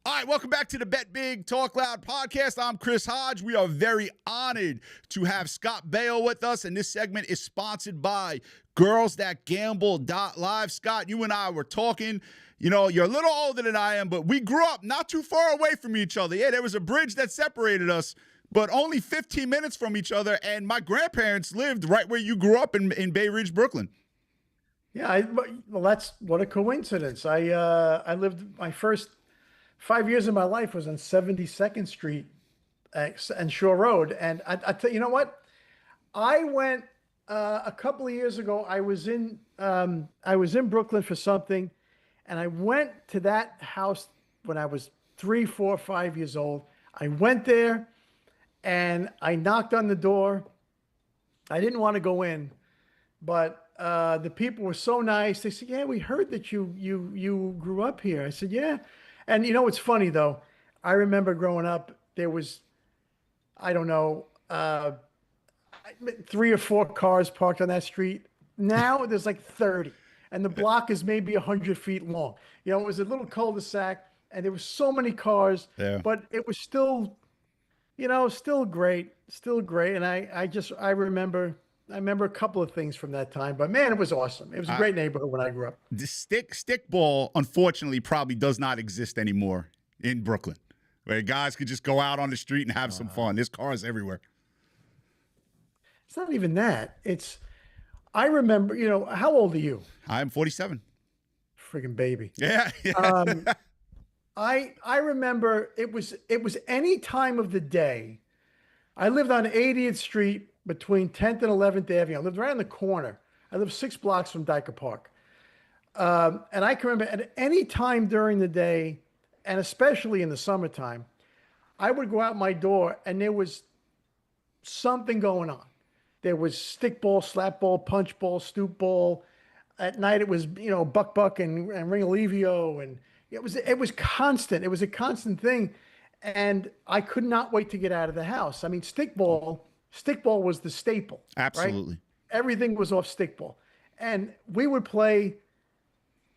All right, welcome back to the Bet Big Talk Loud podcast. I'm Chris Hodge. We are very honored to have Scott Baio with us, and this segment is sponsored by GirlsThatGamble.live. Scott, you and I were talking. You know, you're a little older than I am, but we grew up not too far away from each other. Yeah, there was a bridge that separated us, but only 15 minutes from each other, and my grandparents lived right where you grew up in Bay Ridge, Brooklyn. Yeah, well, that's what a coincidence. I lived my first 5 years of my life was on 72nd Street and Shore Road. And I tell you know what? I went a couple of years ago. I was in Brooklyn for something, and I went to that house when I was 3, 4, 5 years old. I went there and I knocked on the door. I didn't want to go in, but the people were so nice. They said, "Yeah, we heard that you grew up here." I said, "Yeah." And you know what's funny though? I remember growing up, there was, I don't know, 3 or 4 cars parked on that street. Now there's like 30, and the block is maybe 100 feet long. You know, it was a little cul-de-sac, and there were so many cars, but it was still, you know, still great. And I remember a couple of things from that time, but man, it was awesome. It was a great neighborhood when I grew up. The stickball, unfortunately, probably does not exist anymore in Brooklyn, where guys could just go out on the street and have some fun. There's cars everywhere. It's not even that. I remember, you know, how old are you? I'm 47. Friggin' baby. Yeah. I remember it was any time of the day. I lived on 80th Street between 10th and 11th Avenue. I lived right on the corner. I lived 6 blocks from Dyker Park. And I can remember at any time during the day, and especially in the summertime, I would go out my door and there was something going on. There was stickball, slapball, punch ball, stoop ball. At night it was, you know, buck and ring-a-levio, and it was constant. It was a constant thing. And I could not wait to get out of the house. I mean, stickball was the staple. Absolutely. Right? Everything was off stickball. And we would play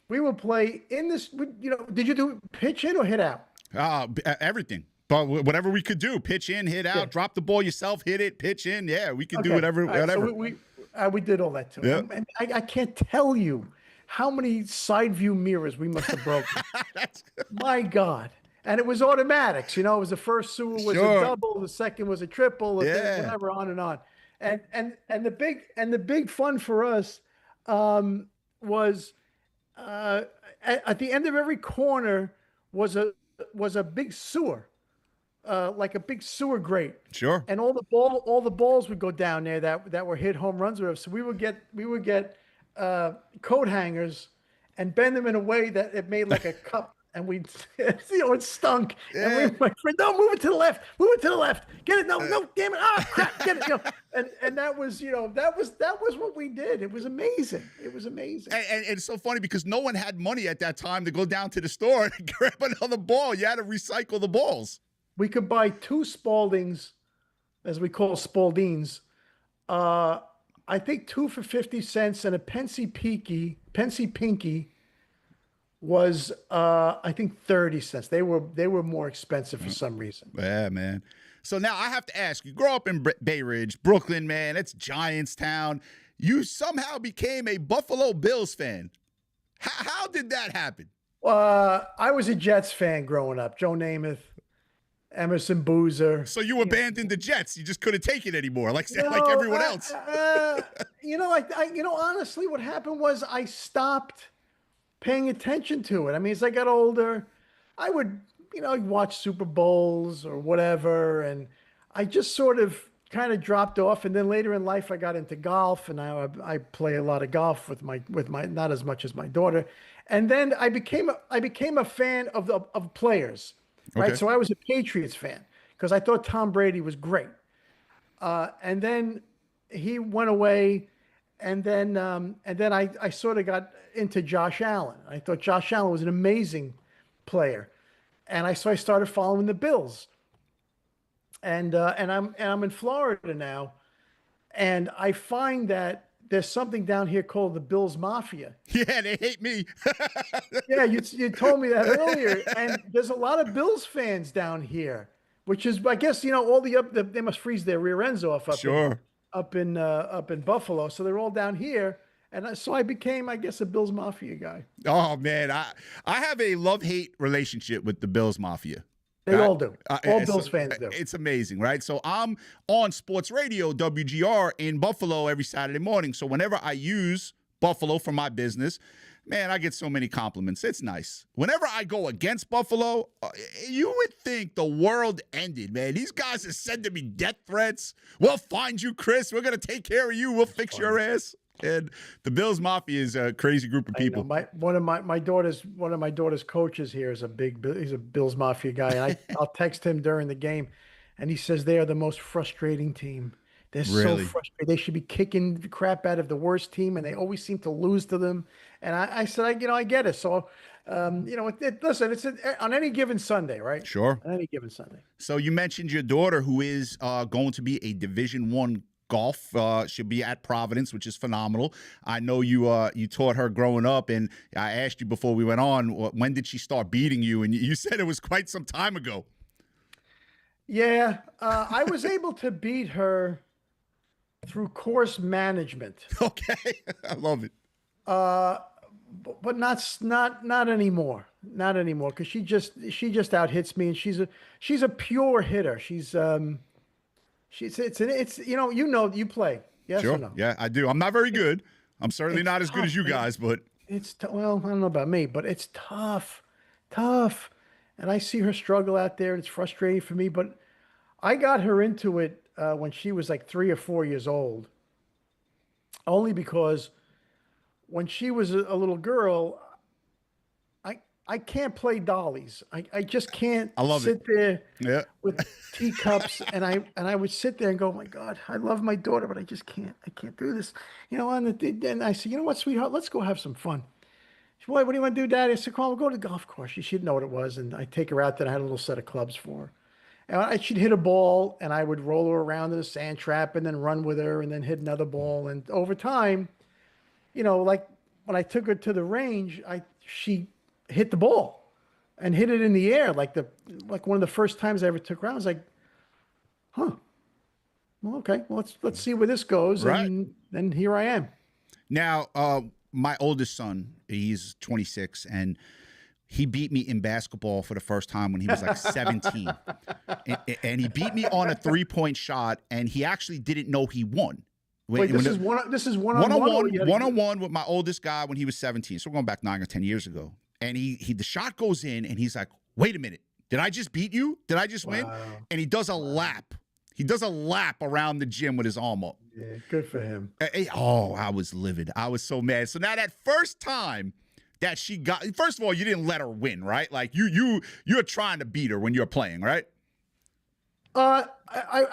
in this, you know, did you do pitch in or hit out? Everything. But whatever we could do, pitch in, hit out, drop the ball yourself, hit it, pitch in. Yeah, we could do whatever. Right, so we did all that too. Yeah. And I can't tell you how many side view mirrors we must have broken. My God. And it was automatics, you know. It was the first sewer was a double, the second was a triple, whatever, on and on. And the big fun for us was at the end of every corner was a big sewer, like a big sewer grate. Sure. And all the balls would go down there that were hit home runs with us. So we would get coat hangers and bend them in a way that it made like a cup. And we, you know, it stunk. Yeah. And my friend, no, move it to the left. Get it. No, damn it. Ah, crap, get it. You know, and that was, you know, that was what we did. It was amazing. And it's so funny because no one had money at that time to go down to the store and grab another ball. You had to recycle the balls. We could buy 2 Spaldings, as we call Spaldings. I think 2 for 50 cents, and a Pensy Pinky was I think 30 cents. They were more expensive for some reason. Yeah, man. So now I have to ask, you grow up in Bay Ridge, Brooklyn, man. It's Giants town. You somehow became a Buffalo Bills fan. How did that happen? I was a Jets fan growing up. Joe Namath, Emerson Boozer. So you abandoned the Jets. You just couldn't take it anymore, like everyone else. You know, honestly, what happened was I stopped paying attention to it. I mean, as I got older, I would, you know, watch Super Bowls or whatever, and I just sort of kind of dropped off. And then later in life, I got into golf, and now I play a lot of golf with my not as much as my daughter. And then I became a fan of players, right? Okay. So I was a Patriots fan because I thought Tom Brady was great. And then he went away. And then I sort of got into Josh Allen. I thought Josh Allen was an amazing player, and I started following the Bills. And I'm in Florida now, and I find that there's something down here called the Bills Mafia. Yeah, they hate me. Yeah, you told me that earlier, and there's a lot of Bills fans down here, which is, I guess, all they must freeze their rear ends off Sure. up in Buffalo, so they're all down here, and so I became, I guess, a Bills Mafia guy. Oh man, I have a love-hate relationship with the Bills Mafia. They all do. All It's Bills fans do. It's amazing, right? So I'm on sports radio, WGR, in Buffalo every Saturday morning. So whenever I use Buffalo for my business, man, I get so many compliments. It's nice. Whenever I go against Buffalo, you would think the world ended, man. These guys are sending me death threats. We'll find you, Chris. We're going to take care of you. We'll fix your ass. And the Bills Mafia is a crazy group of people. One of my daughter's coaches here is he's a Bills Mafia guy, and I'll text him during the game, and he says they are the most frustrating team. They're so frustrated. They should be kicking the crap out of the worst team, and they always seem to lose to them. And I said, I get it. So, listen, it's on any given Sunday, right? Sure. On any given Sunday. So you mentioned your daughter, who is going to be a Division I golf. She'll be at Providence, which is phenomenal. I know you taught her growing up, and I asked you before we went on, when did she start beating you? And you said it was quite some time ago. Yeah, I was able to beat her through course management. Okay, I love it. But not anymore. Not anymore, because she just out hits me, and she's a pure hitter. You play. Yes sure. or no? Yeah, I do. I'm not very good. I'm certainly not as good as you guys, but well, I don't know about me, but it's tough. And I see her struggle out there, and it's frustrating for me. But I got her into it when she was like 3 or 4 years old, only because when she was a little girl, I can't play dollies. I just can't sit there with teacups, and I would sit there and go, oh my God, I love my daughter, but I just can't. I can't do this. And I said, you know what, sweetheart, let's go have some fun. She said, what do you want to do, Daddy? I said, come on, we'll go to the golf course. She'd know what it was, and I'd take her out there, and I had a little set of clubs for her. And she'd hit a ball, and I would roll her around in a sand trap and then run with her and then hit another ball. And over time, like when I took her to the range, she hit the ball and hit it in the air. Like one of the first times I ever took her out, I was like, huh, well, okay, well, let's see where this goes. Right. And then here I am. Now, my oldest son, he's 26, and he beat me in basketball for the first time when he was like 17. And he beat me on a 3-point shot, and he actually didn't know he won. Wait, this is one-on-one with my oldest guy when he was 17. So we're going back 9 or 10 years ago. And the shot goes in, and he's like, wait a minute. Did I just beat you? Did I just win? And he does a lap. He does a lap around the gym with his arm up. Yeah, good for him. I was livid. I was so mad. So now that first time that she got, first of all, you didn't let her win, right? Like you're trying to beat her when you're playing, right? I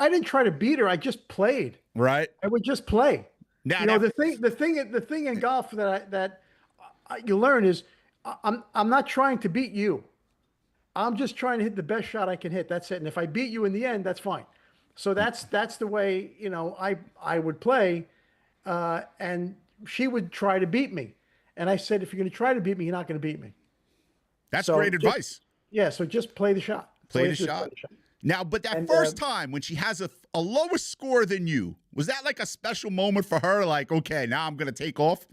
didn't try to beat her. I just played. Right. I would just play. Now, the thing in golf that you learn is I'm not trying to beat you. I'm just trying to hit the best shot I can hit. That's it. And if I beat you in the end, that's fine. So that's the way I would play, and she would try to beat me. And I said, if you're going to try to beat me, you're not going to beat me. That's great advice. Yeah, so just play the shot. Play the shot. Now, but that first time when she has a lower score than you, was that like a special moment for her? Like, okay, now I'm going to take off?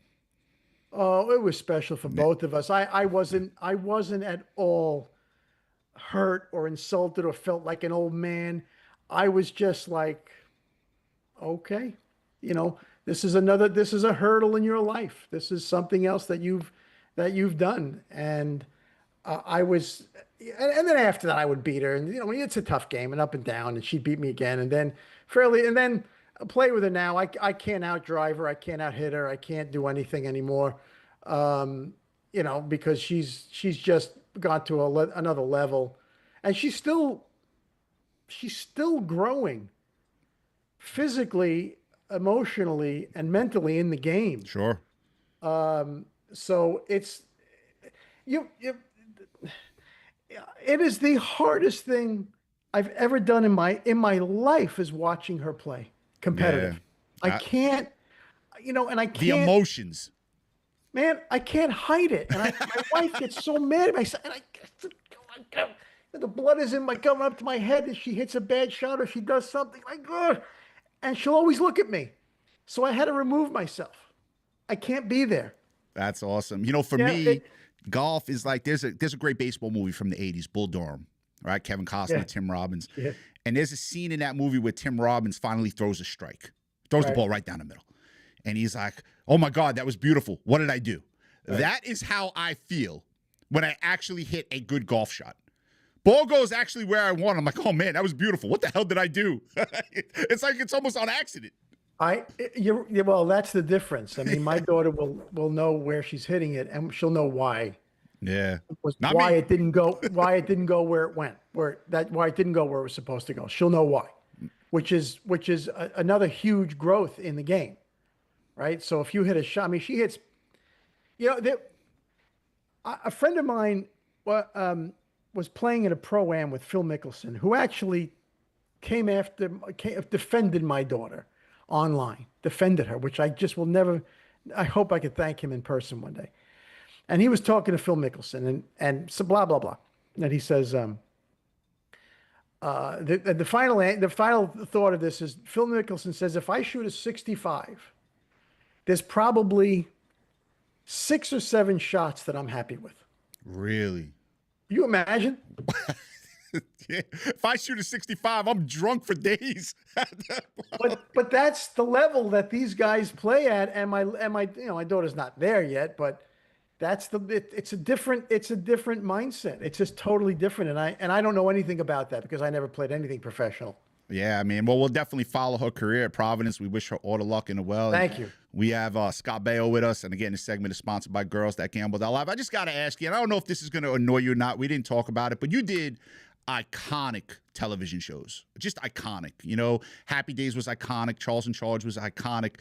Oh, it was special for both of us. I wasn't at all hurt or insulted or felt like an old man. I was just like, okay, this is a hurdle in your life. This is something else that you've done. And and then after that I would beat her, and it's a tough game and up and down, and she beat me again. And then I play with her now. I can't outdrive her. I can't out hit her. I can't do anything anymore. Because she's just got to another level, and she's still growing physically, emotionally, and mentally in the game. Sure. So it's it is the hardest thing I've ever done in my life is watching her play competitive. Yeah. I can't. and I The can't, emotions. man, I can't hide it. And my wife gets so mad at me. And oh my God, the blood is in my coming up to my head and she hits a bad shot or she does something like, ugh, and she'll always look at me. So I had to remove myself. I can't be there. That's awesome. For Yeah, me, golf is like there's a great baseball movie from the 80s, Bull Durham, right? Kevin Costner, yeah, Tim Robbins. yeah. And there's a scene in that movie where Tim Robbins finally throws a strike, throws the Right. ball right down the middle. And he's like, oh my God, that was beautiful. What did I do? Right. That is how I feel when I actually hit a good golf shot. Ball goes actually where I want. I'm like, oh man, that was beautiful. What the hell did I do? It's like it's almost on accident. Well, that's the difference. I mean, my daughter will know where she's hitting it, and she'll know why. Yeah. Not Why me. it didn't go, why it didn't go where it went, why it didn't go where it was supposed to go. She'll know why, which is another huge growth in the game, right? So if you hit a shot, I mean, she hits, a friend of mine was playing in a pro-am with Phil Mickelson, who actually defended my daughter online, defended her, which I just will never. I hope I could thank him in person one day. And he was talking to Phil Mickelson, and so blah blah blah. And he says, the final thought of this is Phil Mickelson says, if I shoot a 65, there's probably 6 or 7 shots that I'm happy with. Really? You imagine? Yeah. If I shoot a 65, I'm drunk for days. But that's the level that these guys play at, and my my daughter's not there yet, but it's a different mindset. It's just totally different, and I don't know anything about that because I never played anything professional. Yeah, I mean, well, we'll definitely follow her career at Providence. We wish her all the luck in the well. Thank you. We have Scott Baio with us, and again, this segment is sponsored by Girls That Gamble Live. I just got to ask you, and I don't know if this is going to annoy you or not. We didn't talk about it, but you did iconic television shows, just iconic. Happy Days was iconic. Charles in Charge was iconic.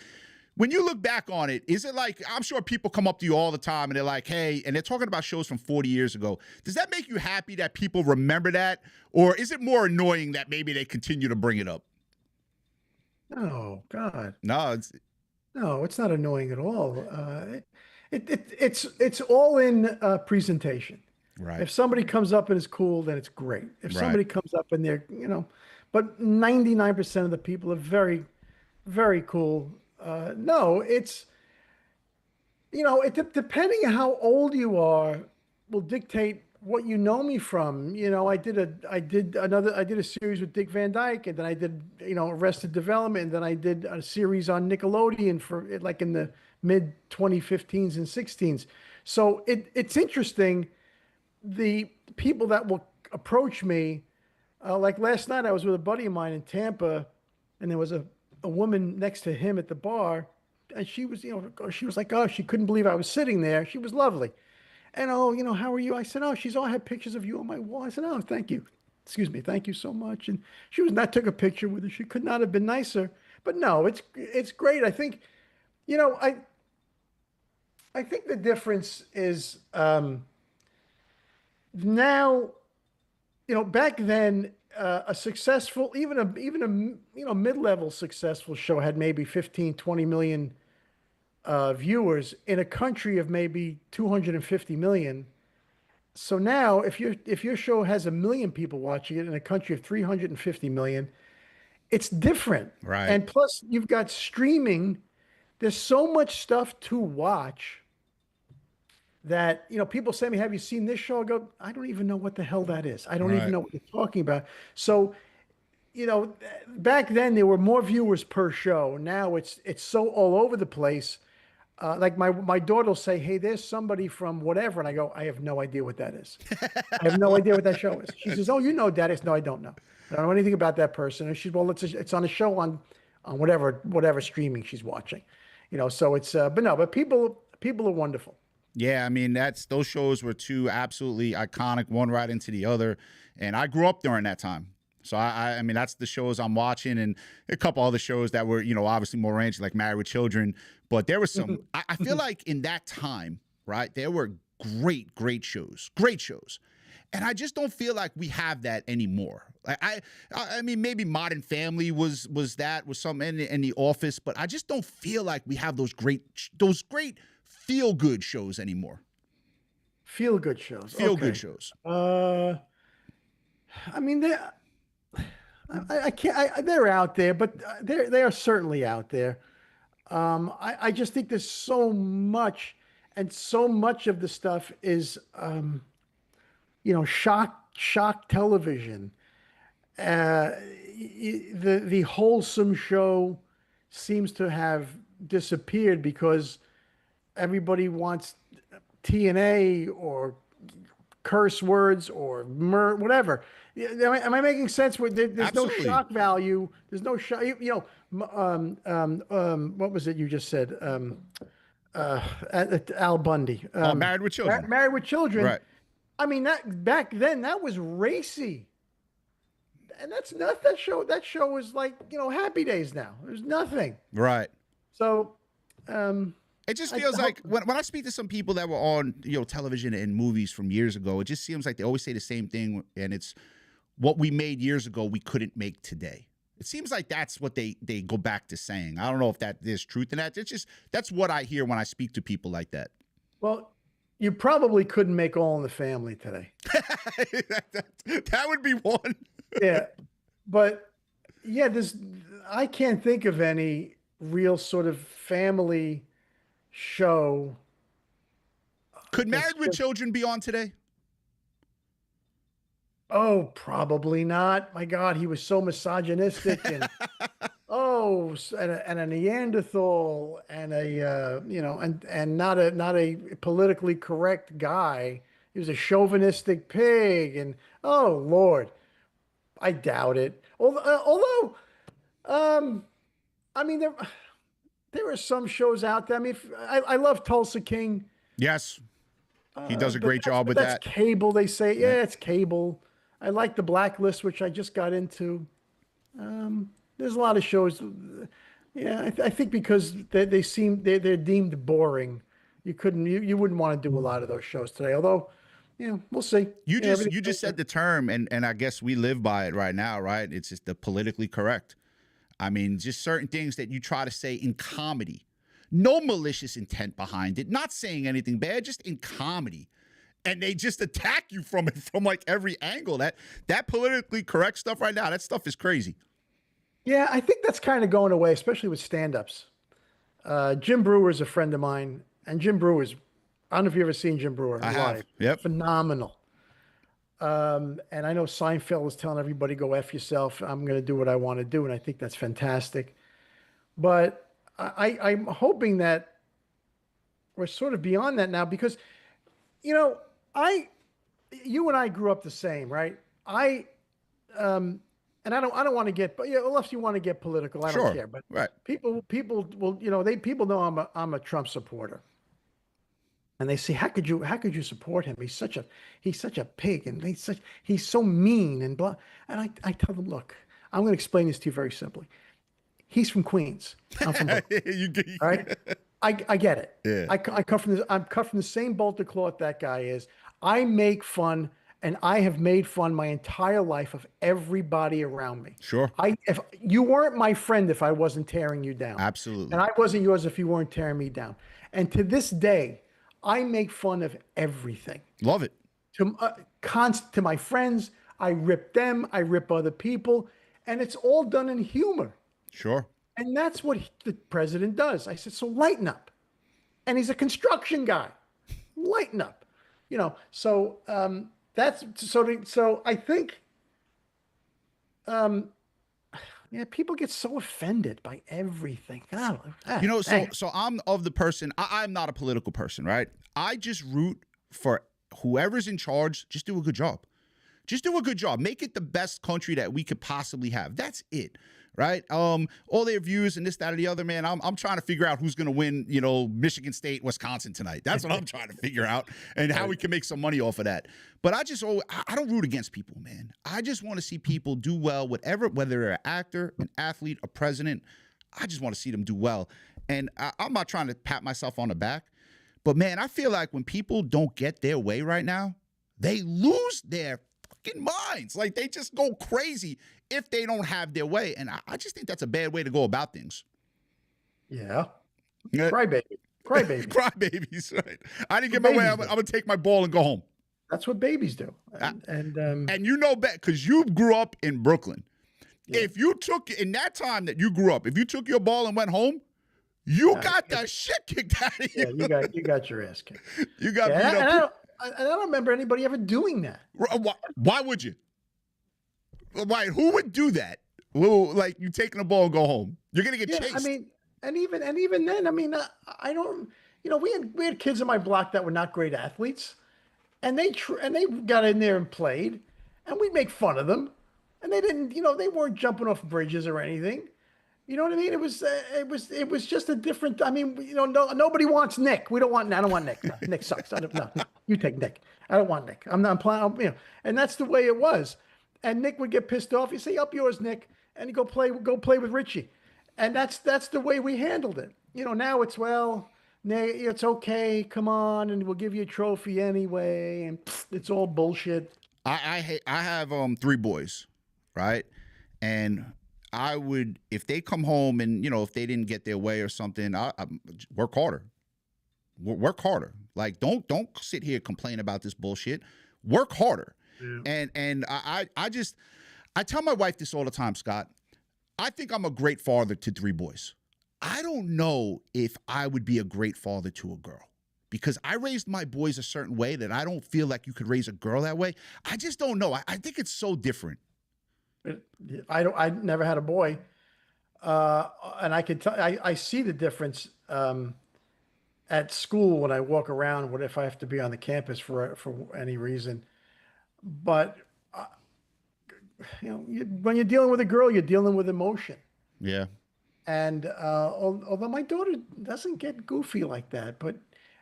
When you look back on it, is it like, I'm sure people come up to you all the time and they're like, hey, and they're talking about shows from 40 years ago. Does that make you happy that people remember that? Or is it more annoying that maybe they continue to bring it up? Oh, God. No, it's not annoying at all. It's all in presentation. right. If somebody comes up and is cool, then it's great. If somebody comes up and they're, but 99% of the people are very, very cool. No, it's, depending on how old you are will dictate what you know me from. I did a series with Dick Van Dyke, and then I did, Arrested Development, and then I did a series on Nickelodeon for like in the mid 2015s and 16s. So it's interesting. The people that will approach me, like last night, I was with a buddy of mine in Tampa, and there was a woman next to him at the bar, and she was, she was like, oh, she couldn't believe I was sitting there. She was lovely. And, oh, how are you? I said, oh, I had pictures of you on my wall. I said, oh, thank you. Excuse me. Thank you so much. And I took a picture with her. She could not have been nicer, but no, it's great. I think, I think the difference is, now, back then, a successful, even a mid-level successful show had maybe 15, 20 million viewers in a country of maybe 250 million. So now, if your show has 1 million people watching it in a country of 350 million, it's different. Right. And plus, you've got streaming. There's so much stuff to watch that, people say to me, have you seen this show? I go, I don't even know what the hell that is. I don't even know what you're talking about. So, back then there were more viewers per show. Now it's so all over the place. Like my daughter will say, hey, there's somebody from whatever. And I go, I have no idea what that is. I have no idea what that show is. She says, oh, Dad. I said, no, I don't know. I don't know anything about that person. And she's, well, it's on a show on whatever streaming she's watching, so it's, but people are wonderful. Yeah, I mean, those shows were two absolutely iconic, one right into the other. And I grew up during that time. So, I mean, that's the shows I'm watching, and a couple other shows that were, obviously more ranchy, like Married with Children. But there was some, I feel like in that time, right, there were great shows. And I just don't feel like we have that anymore. Like I mean, maybe Modern Family was something in The Office, but I just don't feel like we have those great feel good shows anymore. Feel good shows. Feel Okay. good shows. I mean, I can't. They're out there, but they are certainly out there. I just think there's so much, and so much of the stuff is, shock television. The wholesome show seems to have disappeared because everybody wants TNA or curse words or whatever. Am I making sense? There's Absolutely. no shock value. There's no shock. What was it you just said? Al Bundy. Married with Children. Married with Children. Right. I mean, that back then that was racy, and that's not that show. That show was like Happy Days now. There's nothing. Right. So. It just feels like when I speak to some people that were on television and movies from years ago, it just seems like they always say the same thing, and it's what we made years ago we couldn't make today. It seems like that's what they go back to saying. I don't know if there's truth in that. That's what I hear when I speak to people like that. Well, you probably couldn't make All in the Family today. that would be one. Yeah, but yeah, I can't think of any real sort of family show. Could Married with Children be on today? Oh, probably not. My God, he was so misogynistic and and a Neanderthal and and not a politically correct guy. He was a chauvinistic pig, and oh Lord, I doubt it. Although, I mean there are some shows out there. I mean, I love Tulsa King. Yes, he does a great job with that. That's cable, they say. Yeah, it's cable. I like The Blacklist, which I just got into. There's a lot of shows. Yeah, I think because they're deemed boring. You wouldn't want to do a lot of those shows today. Although, we'll see. You just said the term, and I guess we live by it right now, right? It's just the politically correct. I mean, just certain things that you try to say in comedy. No malicious intent behind it. Not saying anything bad, just in comedy. And they just attack you from it from like every angle. That politically correct stuff right now, that stuff is crazy. Yeah, I think that's kind of going away, especially with stand-ups. Jim Brewer is a friend of mine, and Jim Brewer's, I don't know if you've ever seen Jim Brewer live. Have. Yep. Phenomenal. And I know Seinfeld is telling everybody, go F yourself. I'm going to do what I want to do. And I think that's fantastic. But I'm hoping that we're sort of beyond that now because, you and I grew up the same, right? And I don't want to get, but unless you want to get political, I don't care. But right. People will, people know I'm a Trump supporter. And they say, how could you support him? He's such a pig, and he's so mean and blah. And I tell them, look, I'm going to explain this to you very simply. He's from Queens. I'm from Brooklyn. All right? I get it. Yeah. I'm cut from the same bolt of cloth that guy is. I make fun, and I have made fun my entire life of everybody around me. Sure. If you weren't my friend, if I wasn't tearing you down. Absolutely. And I wasn't yours if you weren't tearing me down. And to this day, I make fun of everything. Love it. To my friends, I rip them, I rip other people, and it's all done in humor. Sure. And that's what the president does. I said, so lighten up. And he's a construction guy. Lighten up. So I think people get so offended by everything. So I'm of the person, I'm not a political person, right? I just root for whoever's in charge. Just do a good job. Just do a good job. Make it the best country that we could possibly have. That's it, right? All their views and this, that, or the other, man. I'm trying to figure out who's going to win, Michigan State, Wisconsin tonight. That's what I'm trying to figure out, and how we can make some money off of that. But I don't root against people, man. I just want to see people do well, whether they're an actor, an athlete, a president. I just want to see them do well. And I'm not trying to pat myself on the back, but man, I feel like when people don't get their way right now, they lose their fucking minds. Like they just go crazy if they don't have their way. And I just think that's a bad way to go about things. Yeah. Yeah. Crybaby. Crybaby. Crybabies, right? I didn't get What my way. babies I'm do. gonna take my ball and go home. That's what babies do. Uh, And And you know bet because you grew up in Brooklyn. yeah. If you took in that time that you grew up, if you took your ball and went home, you got the shit kicked out of Yeah, you. you got your ass kicked. You got Yeah, beat and up. I don't remember anybody ever doing that. Why would you? Why? Who would do that? Well, like you taking the ball and go home. You're gonna get Yeah, chased. I mean, and even then, I mean, I don't. You know, we had kids in my block that were not great athletes, and they got in there and played, and we make fun of them, and they didn't. You know, they weren't jumping off bridges or anything. You know what I mean? It was just a different. I mean, you know, nobody wants Nick. We don't want. I don't want Nick. No, Nick sucks. No, you take Nick. I don't want Nick. I'm playing. You know, and that's the way it was. And Nick would get pissed off. You say, "Up yours, Nick," and you go play with Richie, and that's the way we handled it. You know, now it's well, Nick, it's okay. Come on, and we'll give you a trophy anyway, and it's all bullshit. I have 3 boys, right? And I would if they come home and if they didn't get their way or something, I work harder. Work harder. Like don't sit here complain about this bullshit. Work harder. Yeah. And I tell my wife this all the time, Scott. I think I'm a great father to 3 boys. I don't know if I would be a great father to a girl because I raised my boys a certain way that I don't feel like you could raise a girl that way. I just don't know. I think it's so different. I never had a boy, and I could tell. I see the difference at school when I walk around. What if I have to be on the campus for any reason? But when you're dealing with a girl, you're dealing with emotion. Yeah. And although my daughter doesn't get goofy like that, but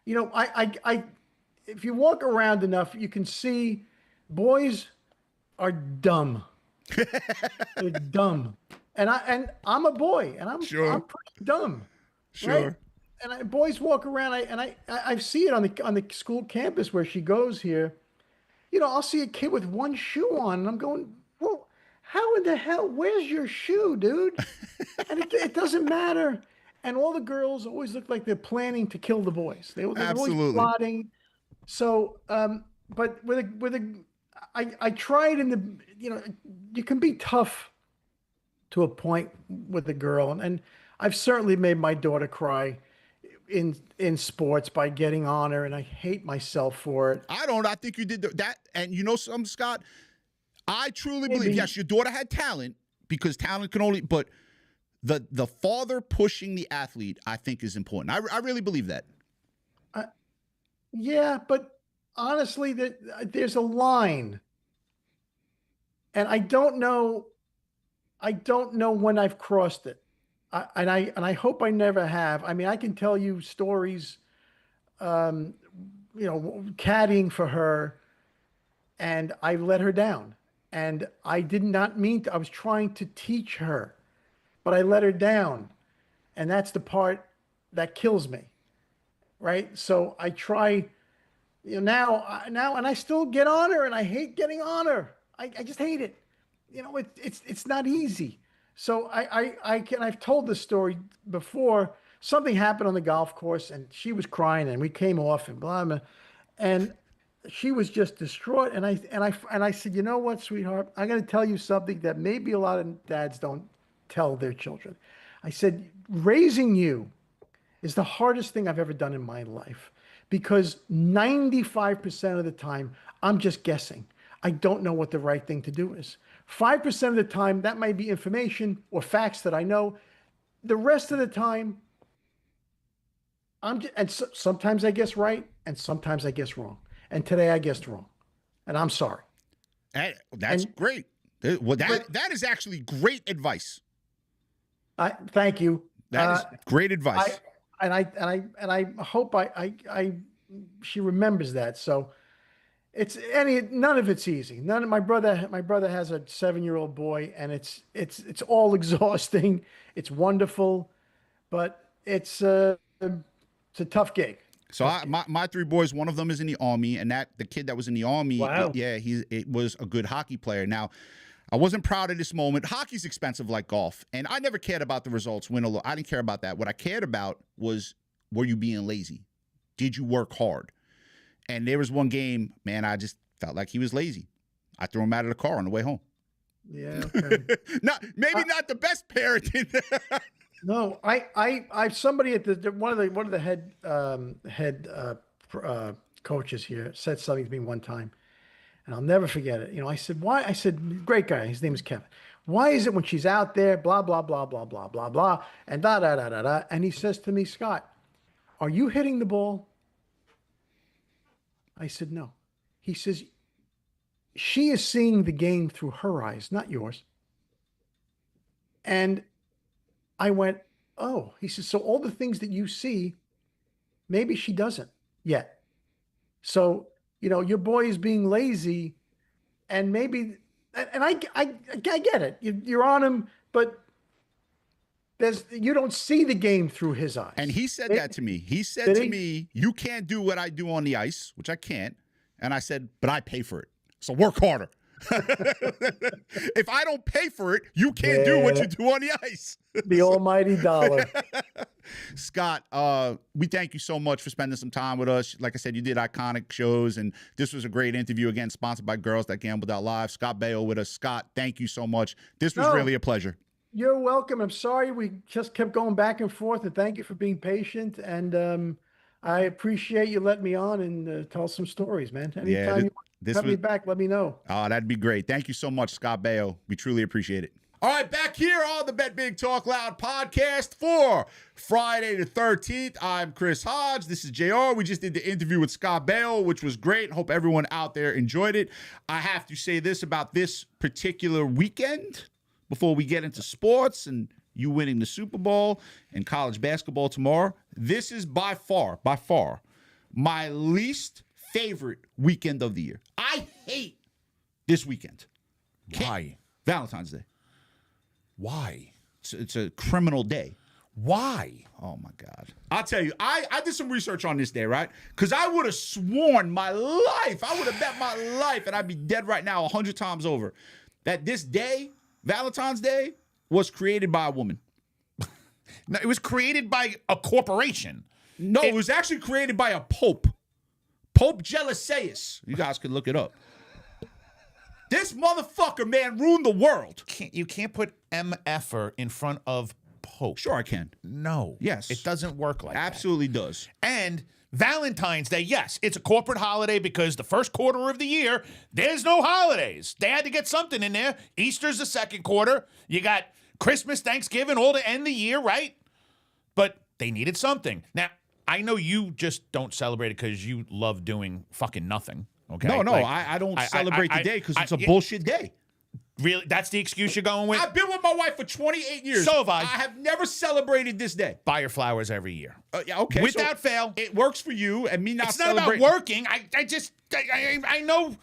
I if you walk around enough, you can see boys are dumb. They're dumb, and I'm a boy, and I'm pretty dumb, Sure. right? And boys walk around, I see it on the school campus where she goes here. I'll see a kid with one shoe on, and I'm going, well, how in the hell? Where's your shoe, dude? And it doesn't matter. And all the girls always look like they're planning to kill the boys. They're always plotting. So, but I tried you can be tough to a point with a girl, and I've certainly made my daughter cry in sports by getting on her, and I hate myself for it. I think you did that. And something, Scott? I truly believe, Maybe. yes, your daughter had talent because talent can only, but the father pushing the athlete, I think is important. I really believe that. Yeah, but honestly, there's a line. And I don't know when I've crossed it. I hope I never have. I mean, I can tell you stories, caddying for her, and I let her down. And I did not mean to. I was trying to teach her, but I let her down. And that's the part that kills me, right? So I try, now, and I still get on her, and I hate getting on her. I just hate it. It's not easy. So I've told this story before. Something happened on the golf course, and she was crying, and we came off, and blah blah, and she was just distraught. And I said, you know what, sweetheart, I'm going to tell you something that maybe a lot of dads don't tell their children. I said, raising you is the hardest thing I've ever done in my life because 95% of the time I'm just guessing. I don't know what the right thing to do is. 5% of the time, that might be information or facts that I know. The rest of the time, sometimes I guess right, and sometimes I guess wrong. And today I guessed wrong, and I'm sorry. That's great. Well, that is actually great advice. Thank you. That is great advice. I hope she remembers that. So. None of it's easy. My brother has a 7-year-old boy, and it's all exhausting. It's wonderful, but it's a tough gig. So my three boys, one of them is in the Army, and the kid that was in the Army, Wow. it was a good hockey player. Now, I wasn't proud of this moment. Hockey's expensive like golf, and I never cared about the results, win or lose. I didn't care about that. What I cared about was, were you being lazy? Did you work hard? And there was one game, man, I just felt like he was lazy. I threw him out of the car on the way home. Yeah. Okay. Maybe not the best parenting. No, I somebody at one of the head coaches here said something to me one time, and I'll never forget it. I said, why? I said, great guy. His name is Kevin. Why is it when she's out there, blah blah blah blah blah blah blah, and da da da da da, and he says to me, Scott, are you hitting the ball? I said, no. He says, she is seeing the game through her eyes, not yours. And I went, oh, he says, so all the things that you see, maybe she doesn't yet. So, your boy is being lazy, and maybe, and I get it. You're on him, but you don't see the game through his eyes. And he said that to me. He said to me, you can't do what I do on the ice, which I can't. And I said, but I pay for it. So work harder. If I don't pay for it, you can't do what you do on the ice. The almighty dollar. Scott, we thank you so much for spending some time with us. Like I said, you did iconic shows, and this was a great interview. Again, sponsored by Girls That Gamble Live. Scott Baio with us. Scott, thank you so much. This was really a pleasure. You're welcome. I'm sorry we just kept going back and forth, and thank you for being patient. And I appreciate you letting me on and tell some stories, man. Anytime you want me back, let me know. Oh, that'd be great. Thank you so much, Scott Baio. We truly appreciate it. All right, back here on the Bet Big Talk Loud podcast for Friday the 13th. I'm Chris Hodge. This is JR. We just did the interview with Scott Baio, which was great. Hope everyone out there enjoyed it. I have to say this about this particular weekend before we get into sports and you winning the Super Bowl and college basketball tomorrow. This is by far, my least favorite weekend of the year. I hate this weekend. Why? Valentine's Day. Why? It's a criminal day. Why? Oh, my God. I'll tell you, I did some research on this day, right? Because I would have sworn my life, I would have bet my life, and I'd be dead right now 100 times over, that this day, Valentine's Day, was created by a woman. No, it was created by a corporation. No, it was actually created by a pope. Pope Gelasius. You guys can look it up. This motherfucker, man, ruined the world. You can't put MFer in front of Pope. Sure I can. No. Yes. It doesn't work like that. Absolutely does. And Valentine's Day, yes, it's a corporate holiday because the first quarter of the year, there's no holidays. They had to get something in there. Easter's the second quarter. You got Christmas, Thanksgiving, all to end the year, right? But they needed something. Now, I know you just don't celebrate it because you love doing fucking nothing. Okay. No, like, I don't celebrate the day because it's a bullshit day. Really? That's the excuse you're going with? I've been with my wife for 28 years. So have I. I have never celebrated this day. Buy her flowers every year. Yeah, okay. Without fail. It works for you and me not It's not celebrating. about working. I know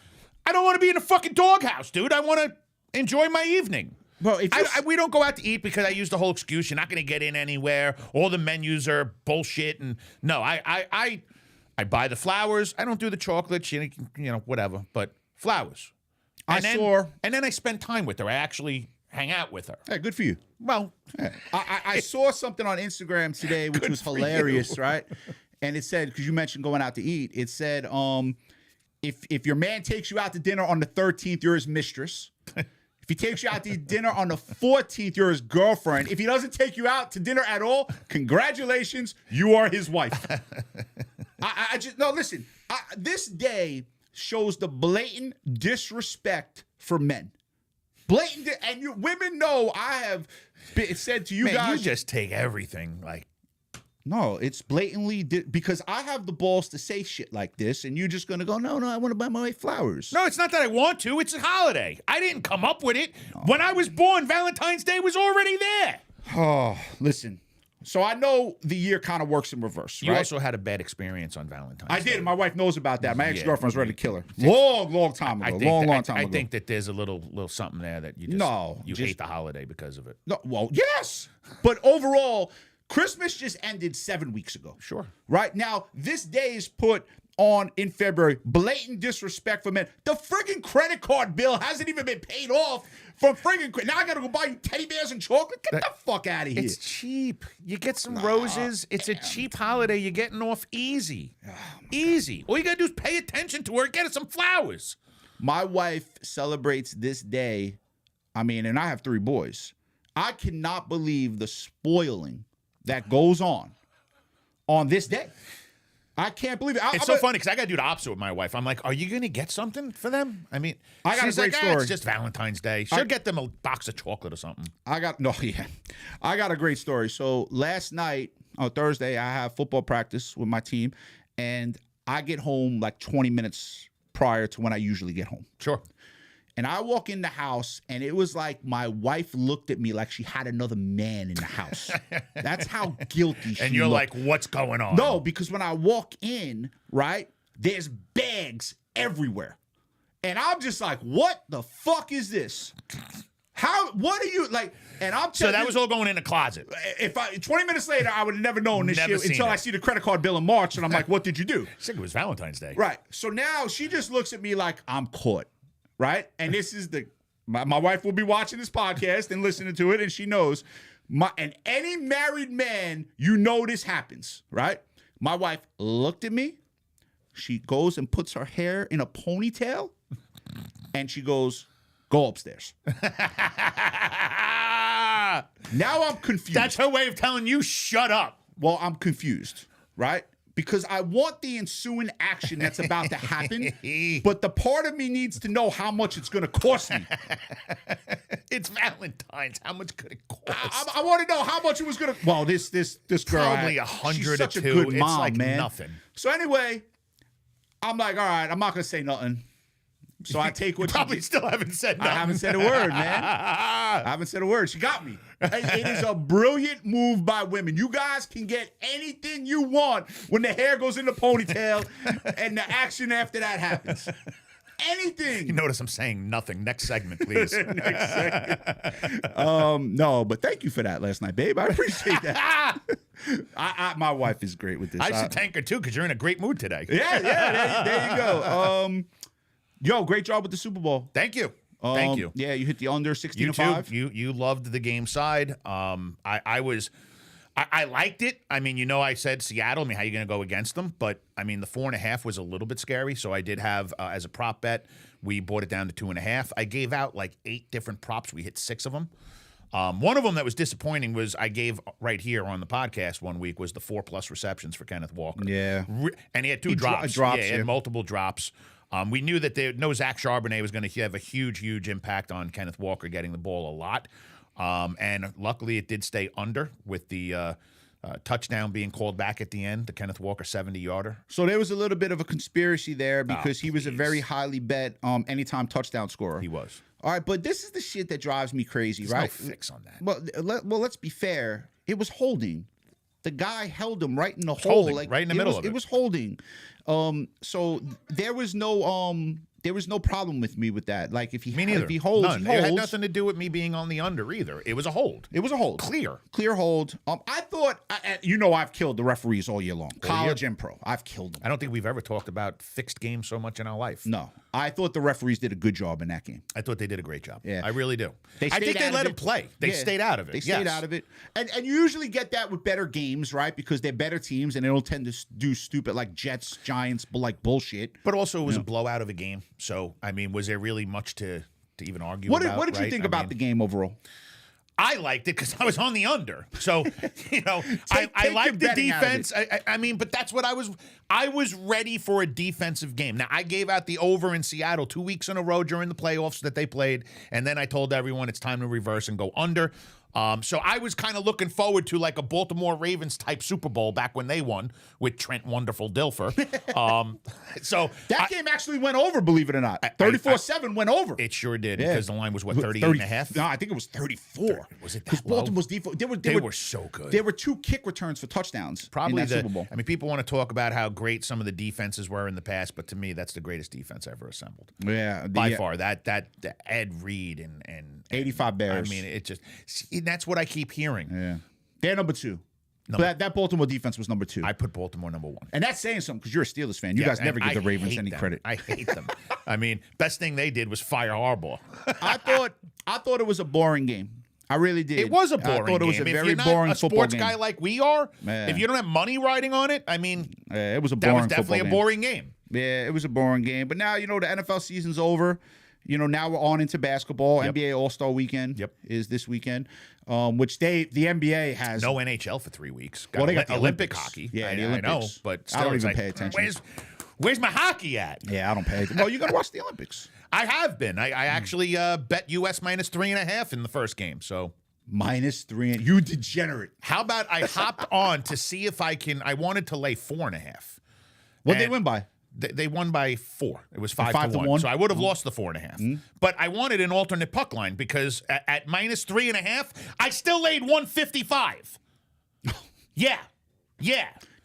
I don't want to be in a fucking doghouse, dude. I want to enjoy my evening. Bro, We don't go out to eat because I use the whole excuse. You're not going to get in anywhere. All the menus are bullshit. And no, I buy the flowers. I don't do the chocolate, whatever. But flowers. And then I spend time with her. I actually hang out with her. Hey, good for you. Well, yeah. I saw something on Instagram today which was hilarious, right? And it said, because you mentioned going out to eat, it said, if your man takes you out to dinner on the 13th, you're his mistress. If he takes you out to eat dinner on the 14th, you're his girlfriend. If he doesn't take you out to dinner at all, congratulations, you are his wife. Listen, this day shows the blatant disrespect for men. Blatant, and women know I have said to you guys. You just take everything like. No, it's blatantly because I have the balls to say shit like this, and you're just gonna go, no, I want to buy my wife flowers. No, it's not that I want to. It's a holiday. I didn't come up with it. When I was born, Valentine's Day was already there. Oh, listen. So I know the year kind of works in reverse. You right? also had a bad experience on Valentine's Day. I did. My wife knows about that. My ex-girlfriend's ready to kill her. Long time ago. Long time ago. I think that there's a little something there that you hate the holiday because of it. No, well, yes, but overall. Christmas just ended 7 weeks ago. Sure. Right now, this day is put on in February. Blatant disrespect for men. The friggin' credit card bill hasn't even been paid off from friggin' now I gotta go buy you teddy bears and chocolate. Get the fuck out of here. It's cheap. You get some roses. It's a cheap holiday. You're getting off easy. Easy. All you gotta do is pay attention to her and get her some flowers. My wife celebrates this day. I mean, and I have 3 boys. I cannot believe the spoiling that goes on this day. I can't believe it. It's so funny because I got to do the opposite with my wife. I'm like, are you going to get something for them? I mean, I got she's a great like, story. It's just Valentine's Day. She'll get them a box of chocolate or something. I got a great story. So last night on Thursday, I have football practice with my team, and I get home like 20 minutes prior to when I usually get home. Sure. And I walk in the house, and it was like my wife looked at me like she had another man in the house. That's how guilty she And you're looked. like, what's going on? No, because when I walk in, right, there's bags everywhere. And I'm just like, what the fuck is this? What are you, like, and I'm So that was all going in the closet. If 20 minutes later, I would have never known this Never shit until seen I it. see the credit card bill in March, and I'm like, what did you do? I think it was Valentine's Day. Right. So now she just looks at me like I'm caught. Right. And this is my wife will be watching this podcast and listening to it, and she knows. And any married man, you know this happens. Right. My wife looked at me. She goes and puts her hair in a ponytail, and she goes, go upstairs. Now I'm confused. That's her way of telling you, shut up. Well, I'm confused, right? Because I want the ensuing action that's about to happen, but the part of me needs to know how much it's going to cost me. It's Valentine's. How much could it cost? I want to know how much it was going to. Well, this girl, Probably she's 100 or such a 2. good It's mom, like man. nothing. So anyway, I'm like, all right, I'm not going to say nothing. So I take what Probably still haven't said nothing. I haven't said a word, man. I haven't said a word. She got me. It is a brilliant move by women. You guys can get anything you want when the hair goes in the ponytail and the action after that happens. Anything. You notice I'm saying nothing. Next segment, please. Next second. No, but thank you for that last night, babe. I appreciate that. My wife is great with this. I should thank her, too, because you're in a great mood today. Yeah, there you go. Yo, great job with the Super Bowl. Thank you. Thank you. Yeah, you hit the under 16 You to too. 5. You loved the game side. I liked it. I mean, you know, I said Seattle. I mean, how are you going to go against them? But I mean, the 4.5 was a little bit scary. So I did have as a prop bet, we brought it down to 2.5. I gave out like 8 different props. We hit 6 of them. One of them that was disappointing was I gave right here on the podcast one week was the 4+ receptions for Kenneth Walker. Yeah, and he had 2 drops. drops. Yeah, he had multiple drops. We knew that Zach Charbonnet was going to have a huge impact on Kenneth Walker getting the ball a lot. And luckily it did stay under with the touchdown being called back at the end, the Kenneth Walker 70-yarder. So there was a little bit of a conspiracy there because he was a very highly bet anytime touchdown scorer. He was. All right, but this is the shit that drives me crazy, There's right? no fix on that. Well, let's be fair. It was holding. The guy held him right in the hole, holding, like right in the middle of it. It was holding. So there was no problem with me with that. Like if he Me neither. if he holds, None. he holds. It had nothing to do with me being on the under either. It was a hold. It was a hold. Clear hold. I thought, I've killed the referees all year long, college and pro. I've killed them. I don't think we've ever talked about fixed games so much in our life. No, I thought the referees did a good job in that game. I thought they did a great job. Yeah. I really do. They I think stayed they out let of him it. play. They Yeah. stayed out of it. They stayed out of it. And you usually get that with better games, right? Because they're better teams and they don't tend to do stupid like Jets, Giants, like bullshit. But also it was a blowout of a game. So, I mean, was there really much to even argue about? What did you think about the game overall? I liked it because I was on the under. So, I take liked your the betting out of defense. I mean, but that's what I was ready for a defensive game. Now, I gave out the over in Seattle 2 weeks in a row during the playoffs that they played. And then I told everyone it's time to reverse and go under. So I was kind of looking forward to like a Baltimore Ravens type Super Bowl back when they won with Trent Wonderful Dilfer. So that game actually went over, believe it or not. 34-7 went over. It sure did because the line was what, 38 and a half? No, I think it was 34. Was it that Because low? Baltimore's defense, They were so good. There were 2 kick returns for touchdowns Probably in that Super Bowl. I mean, people want to talk about how great some of the defenses were in the past, but to me, that's the greatest defense ever assembled. Yeah, By far. That Ed Reed and 85 Bears. I mean, it just, and that's what I keep hearing. Yeah, they're number 2. But that Baltimore defense was number 2. I put Baltimore number 1. And that's saying something because you're a Steelers fan. You guys never give the Ravens any credit. I hate them. I mean, best thing they did was fire Harbaugh. I thought it was a boring game. I really did. It was a boring game. I thought it was a if very you're not boring a football sports game. guy like we are, Yeah. if you don't have money riding on it, I mean, it was a that boring was definitely a football game. boring game. Yeah, it was a boring game. But now, the NFL season's over. Now we're on into basketball. Yep. NBA All-Star Weekend is this weekend, which the NBA has. No NHL for 3 weeks. Well, they got the Olympic Olympics. hockey. Yeah, I the Olympics. know, but still, I don't it's even like, pay attention. Where's my hockey at? Yeah, I don't pay attention. Well, you got to watch the Olympics. I have been. I actually bet US minus 3.5 in the first game. So -3. You degenerate. how about I hopped on to see if I can? I wanted to lay 4.5. What they win by? They won by 4. It was 5 5 to to 1. 1. So I would have lost the 4.5. But I wanted an alternate puck line because at minus 3.5, I still laid 155. Yeah.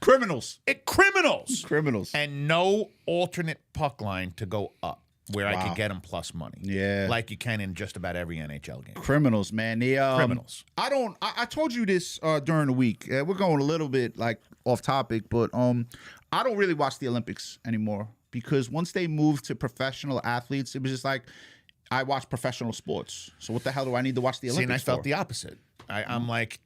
Criminals. Criminals. And no alternate puck line to go up where I could get them plus money. Yeah. Like you can in just about every NHL game. Criminals, man. Criminals. I told you this during the week. We're going a little bit off topic, but I don't really watch the Olympics anymore because once they moved to professional athletes, it was just like I watch professional sports. So what the hell do I need to watch the Olympics See, and I felt for? the opposite. I'm like,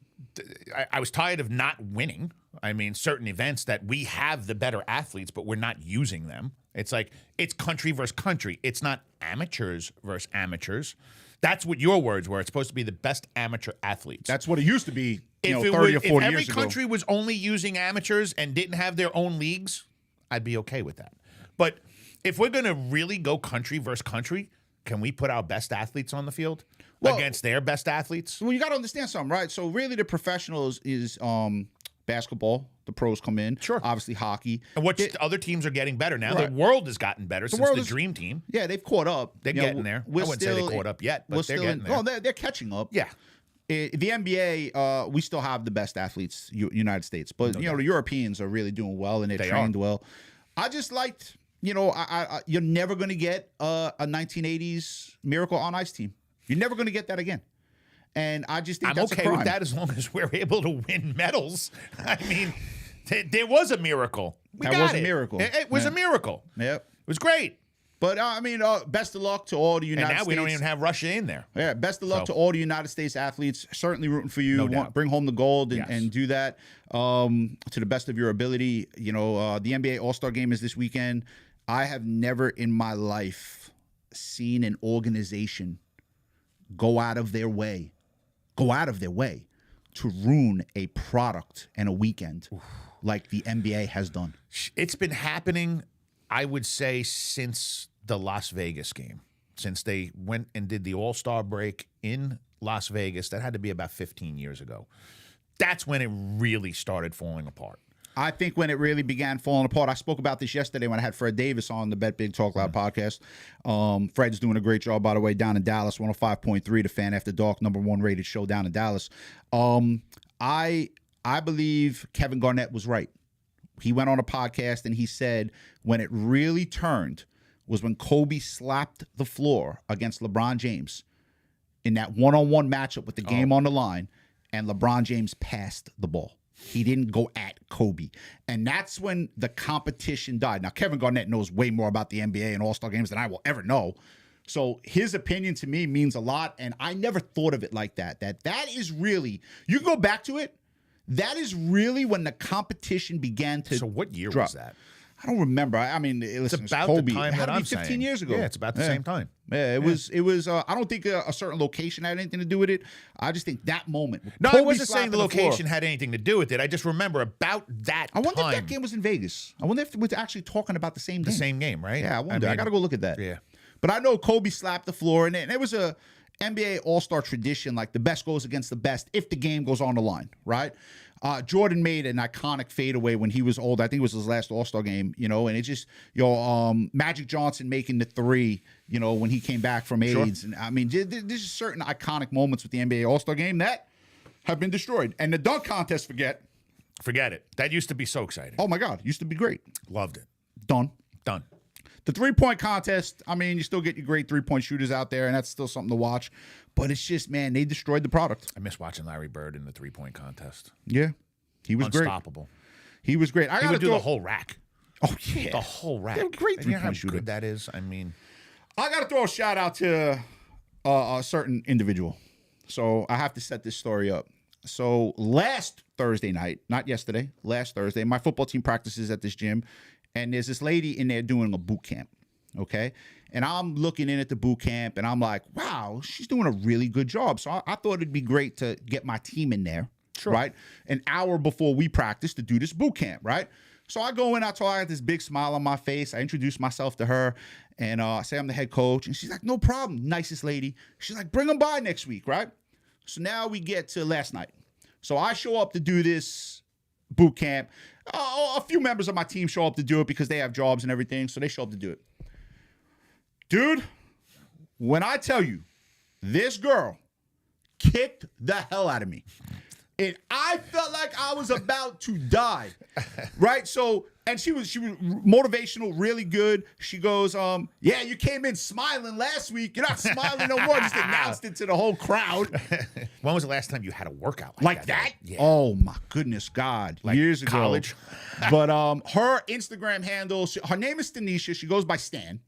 I was tired of not winning. I mean, certain events that we have the better athletes, but we're not using them. It's like, it's country versus country. It's not amateurs versus amateurs. That's what your words were. It's supposed to be the best amateur athletes. That's what it used to be, 30 or 40 if years ago. every country was only using amateurs and didn't have their own leagues, I'd be okay with that. But if we're going to really go country versus country, can we put our best athletes on the field against their best athletes? Well, you got to understand something, right? So really the professionals is basketball. The pros come in. Sure. Obviously hockey. And other teams are getting better now. Right. The world has gotten better since world the is- Dream Team. Yeah, they've caught up. They're getting there. I wouldn't say they caught up yet, but they're getting there. Oh, they're catching up. Yeah. The NBA, we still have the best athletes, United States, but the Europeans are really doing well and they're trained well. I just liked, you're never going to get a 1980s Miracle on Ice team. You're never going to get that again. And I just think I'm that's okay a crime. with that as long as we're able to win medals. I mean, there was a miracle. That was a miracle. It was a miracle. Yep. It was great. But best of luck to all the United And now States. we don't even have Russia in there. Yeah, best of luck to all the United States athletes. Certainly rooting for you. No doubt. Bring home the gold and, Yes. and do that to the best of your ability. The NBA All-Star Game is this weekend. I have never in my life seen an organization go out of their way to ruin a product and a weekend like the NBA has done. It's been happening, I would say, since the Las Vegas game. Since they went and did the All-Star break in Las Vegas. That had to be about 15 years ago. That's when it really started falling apart. I think when it really began falling apart, I spoke about this yesterday when I had Fred Davis on the Bet Big Talk Loud podcast. Fred's doing a great job, by the way, down in Dallas, 105.3, the Fan After Dark, #1 rated show down in Dallas. I believe Kevin Garnett was right. He went on a podcast and he said when it really turned was when Kobe slapped the floor against LeBron James in that one-on-one matchup with the game on the line, and LeBron James passed the ball. He didn't go at Kobe. And that's when the competition died. Now, Kevin Garnett knows way more about the NBA and All-Star games than I will ever know. So his opinion to me means a lot, and I never thought of it like that. That is really, you can go back to it, that is really when the competition began to So what year drop. was that? I don't remember. I mean, listen, It's about Kobe. the time It had that to be I'm 15 saying. years ago. Yeah, it's about the same time. Yeah, it was. I don't think a certain location had anything to do with it. I just think that moment. No, I Kobe wasn't saying the slapping floor. location had anything to do with it. I just remember about that I wonder time. if that game was in Vegas. I wonder if we're actually talking about the same game. The same game, right? Yeah, I wonder. I mean, got to go look at that. Yeah. But I know Kobe slapped the floor, and it was a NBA All-Star tradition, like the best goes against the best if the game goes on the line, right? Jordan made an iconic fadeaway when he was old. I think it was his last All-Star game, and it just, Magic Johnson making the three, when he came back from AIDS. Sure. And I mean, there's just certain iconic moments with the NBA All-Star game that have been destroyed. And the dunk contest, forget it. That used to be so exciting. Oh my God, used to be great. Loved it. Done. The three-point contest, I mean, you still get your great three-point shooters out there, and that's still something to watch. But it's just, man, they destroyed the product. I miss watching Larry Bird in the three-point contest. Yeah. He was great. Unstoppable. He was great. He would do the whole rack. Oh yeah, The whole rack. They're great And you know how three-point shooter. good that is? I mean, I got to throw a shout out to a certain individual. So I have to set this story up. So last Thursday night, not yesterday, last Thursday, my football team practices at this gym, and there's this lady in there doing a boot camp, okay? And I'm looking in at the boot camp, and I'm like, wow, she's doing a really good job. So I thought it'd be great to get my team in there, right? An hour before we practice to do this boot camp, right? So I go in, I told her, I got this big smile on my face. I introduce myself to her, and I say I'm the head coach. And she's like, no problem, nicest lady. She's like, bring them by next week, right? So now we get to last night. So I show up to do this boot camp. A few members of my team show up to do it because they have jobs and everything, so they show up to do it. Dude, when I tell you, this girl kicked the hell out of me. And I felt like I was about to die, right? So, and she was motivational, really good. She goes, yeah, you came in smiling last week. You're not smiling no more. Just announced it to the whole crowd. when was the last time you had a workout Like that? Yeah. Oh my goodness, God! Like years ago. college. But her Instagram handle, her name is Tanisha. She goes by Stan,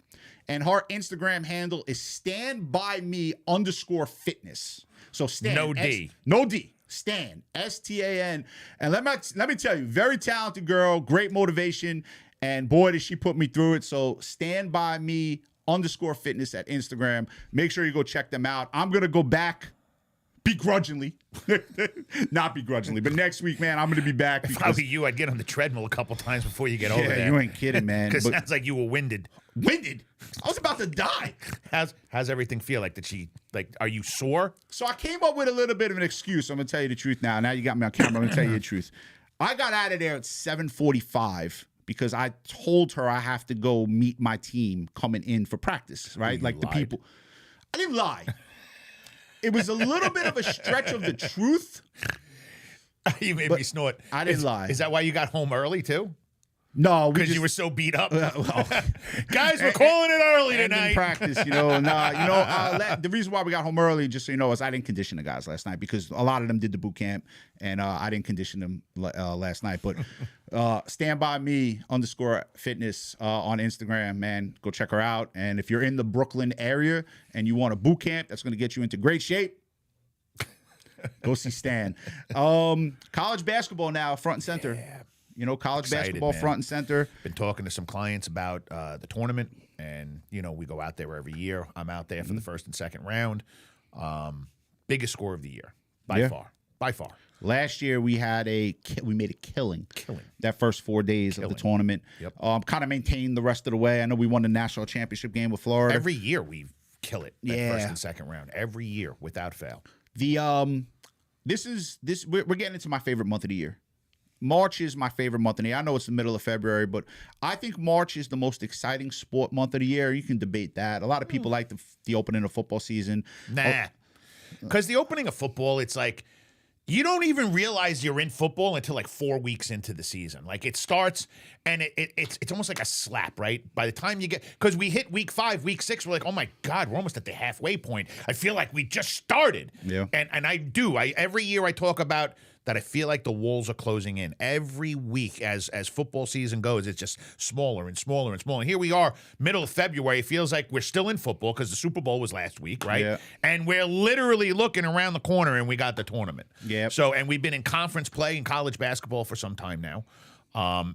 and her Instagram handle is stand_by_me_fitness. So Stan, No D. no D. Stan, STAN. And let me tell you, very talented girl, great motivation, and boy, did she put me through it. So stand by me _fitness at Instagram. Make sure you go check them out. I'm gonna go back begrudgingly. Not begrudgingly, but next week, man, I'm gonna be back. If I were you, I'd get on the treadmill a couple times before you get over there. You ain't kidding, man. Because But- sounds like you were winded. Winded? I was about to die. How's everything feel? Are you sore? So I came up with a little bit of an excuse. I'm gonna tell you the truth now. Now you got me on camera. I'm gonna tell you the truth. I got out of there at 7:45 because I told her I have to go meet my team coming in for practice, right? You Like the lied. people. I didn't lie. It was a little bit of a stretch of the truth. You made me snort. I didn't lie. Is that why you got home early too? No, we Because just you were so beat up. well, Guys, we're calling it early and in tonight. practice, the reason why we got home early, just so you know, is I didn't condition the guys last night because a lot of them did the boot camp, and I didn't condition them last night. But stand by me _fitness on Instagram, man. Go check her out. And if you're in the Brooklyn area and you want a boot camp that's going to get you into great shape, go see Stan. College basketball now, front and center. Yeah. College Excited, basketball man. front and center. Been talking to some clients about the tournament, and we go out there every year. I'm out there for the first and second round. Biggest score of the year by far. Last year we made a killing. That first 4 days of the tournament. Yep. Kind of maintained the rest of the way. I know we won the national championship game with Florida. Every year we kill it. That Yeah. first and second round. Every year without fail. We're getting into my favorite month of the year. March is my favorite month of the year. I know it's the middle of February, but I think March is the most exciting sport month of the year. You can debate that. A lot of people like the opening of football season. Nah. Because the opening of football, it's like you don't even realize you're in football until like 4 weeks into the season. Like it starts and it's almost like a slap, right? By the time you get, because we hit week 5, week 6, we're like, oh my God, we're almost at the halfway point. I feel like we just started. Yeah. And I do. Every year I talk about that I feel like the walls are closing in. Every week as football season goes, it's just smaller and smaller and smaller. And here we are, middle of February. It feels like we're still in football because the Super Bowl was last week, right? Yeah. And we're literally looking around the corner and we got the tournament. Yep. So, and we've been in conference play in college basketball for some time now.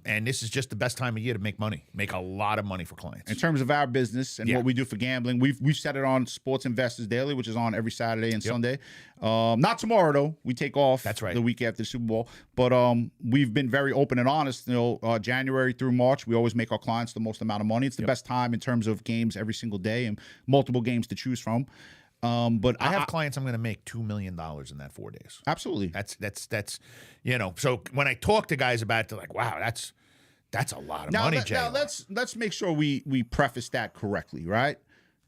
And this is just the best time of year to make money, make a lot of money for clients. In terms of our business and Yeah. what we do for gambling, we've set it on Sports Investors Daily, which is on every Saturday and Sunday. Not tomorrow though. We take off. That's right. The week after the Super Bowl. But we've been very open and honest. January through March, we always make our clients the most amount of money. It's the best time in terms of games every single day and multiple games to choose from. But I have clients I'm going to make $2 million in that 4 days. Absolutely. That's so when I talk to guys about it, they're like, wow, that's a lot of money, Jay. Now let's make sure we preface that correctly, right?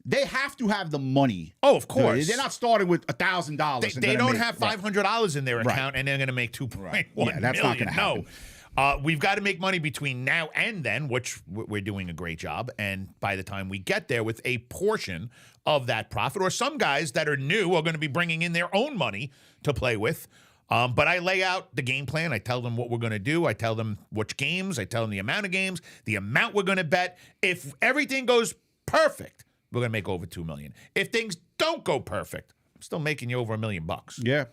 They have to have the money. Oh, of course. They're not starting with $1,000. They don't have $500 in their account and they're going to make 2.1 Yeah, that's not gonna happen. No. We've got to make money between now and then, which we're doing a great job. And by the time we get there, with a portion of that profit, or some guys that are new are going to be bringing in their own money to play with. But I lay out the game plan. I tell them what we're going to do. I tell them which games. I tell them the amount of games, the amount we're going to bet. If everything goes perfect, we're going to make over $2 million. If things don't go perfect, I'm still making you over $1 million. Yeah.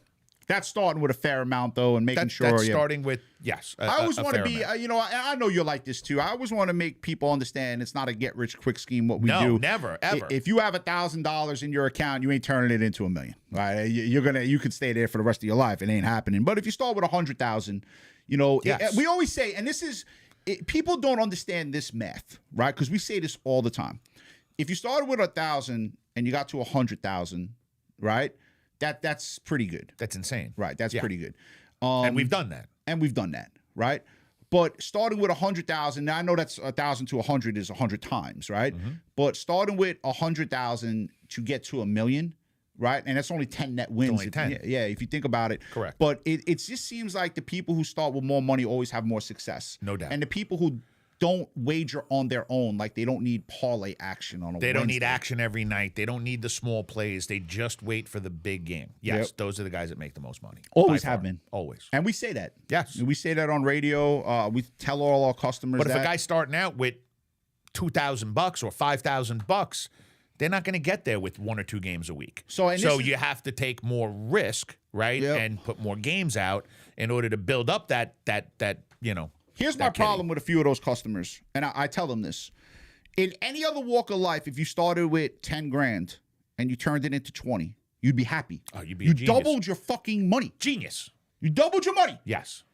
That's starting with a fair amount, though, and making sure. That's starting with, yes. I always want to be, I know you're like this too. I always want to make people understand it's not a get rich quick scheme what we do. No, never, ever. If you have $1,000 in your account, you ain't turning it into $1 million, right? You could stay there for the rest of your life. It ain't happening. But if you start with 100,000, Yes. we always say, and this is, people don't understand this math, right? Because we say this all the time. If you started with 1,000 and you got to 100,000, right? That's pretty good. That's insane. Right. That's pretty good. And we've done that. Right? But starting with 100,000, now I know that's 1,000 to 100 is 100 times, right? Mm-hmm. But starting with 100,000 to get to $1 million, right? And that's only 10 net wins. only 10. Yeah, if you think about it. Correct. But it just seems like the people who start with more money always have more success. No doubt. And the people who don't wager on their own, like they don't need parlay action on a They don't need Wednesday. action every night. They don't need the small plays. They just wait for the big game. Yes, Yep. those are the guys that make the most money. Always By have far. been. Always. And we say that. Yes. We say that on radio. We tell all our customers But that. if a guy's starting out with $2,000 or $5,000, they're not going to get there with 1 or 2 games a week. So you have to take more risk, right? Yep. And put more games out in order to build up that Here's my problem with a few of those customers, and I tell them this. In any other walk of life, if you started with 10 grand and you turned it into 20, you'd be happy. Oh, you'd be You a genius. doubled your fucking money. Genius. You doubled your money. Yes.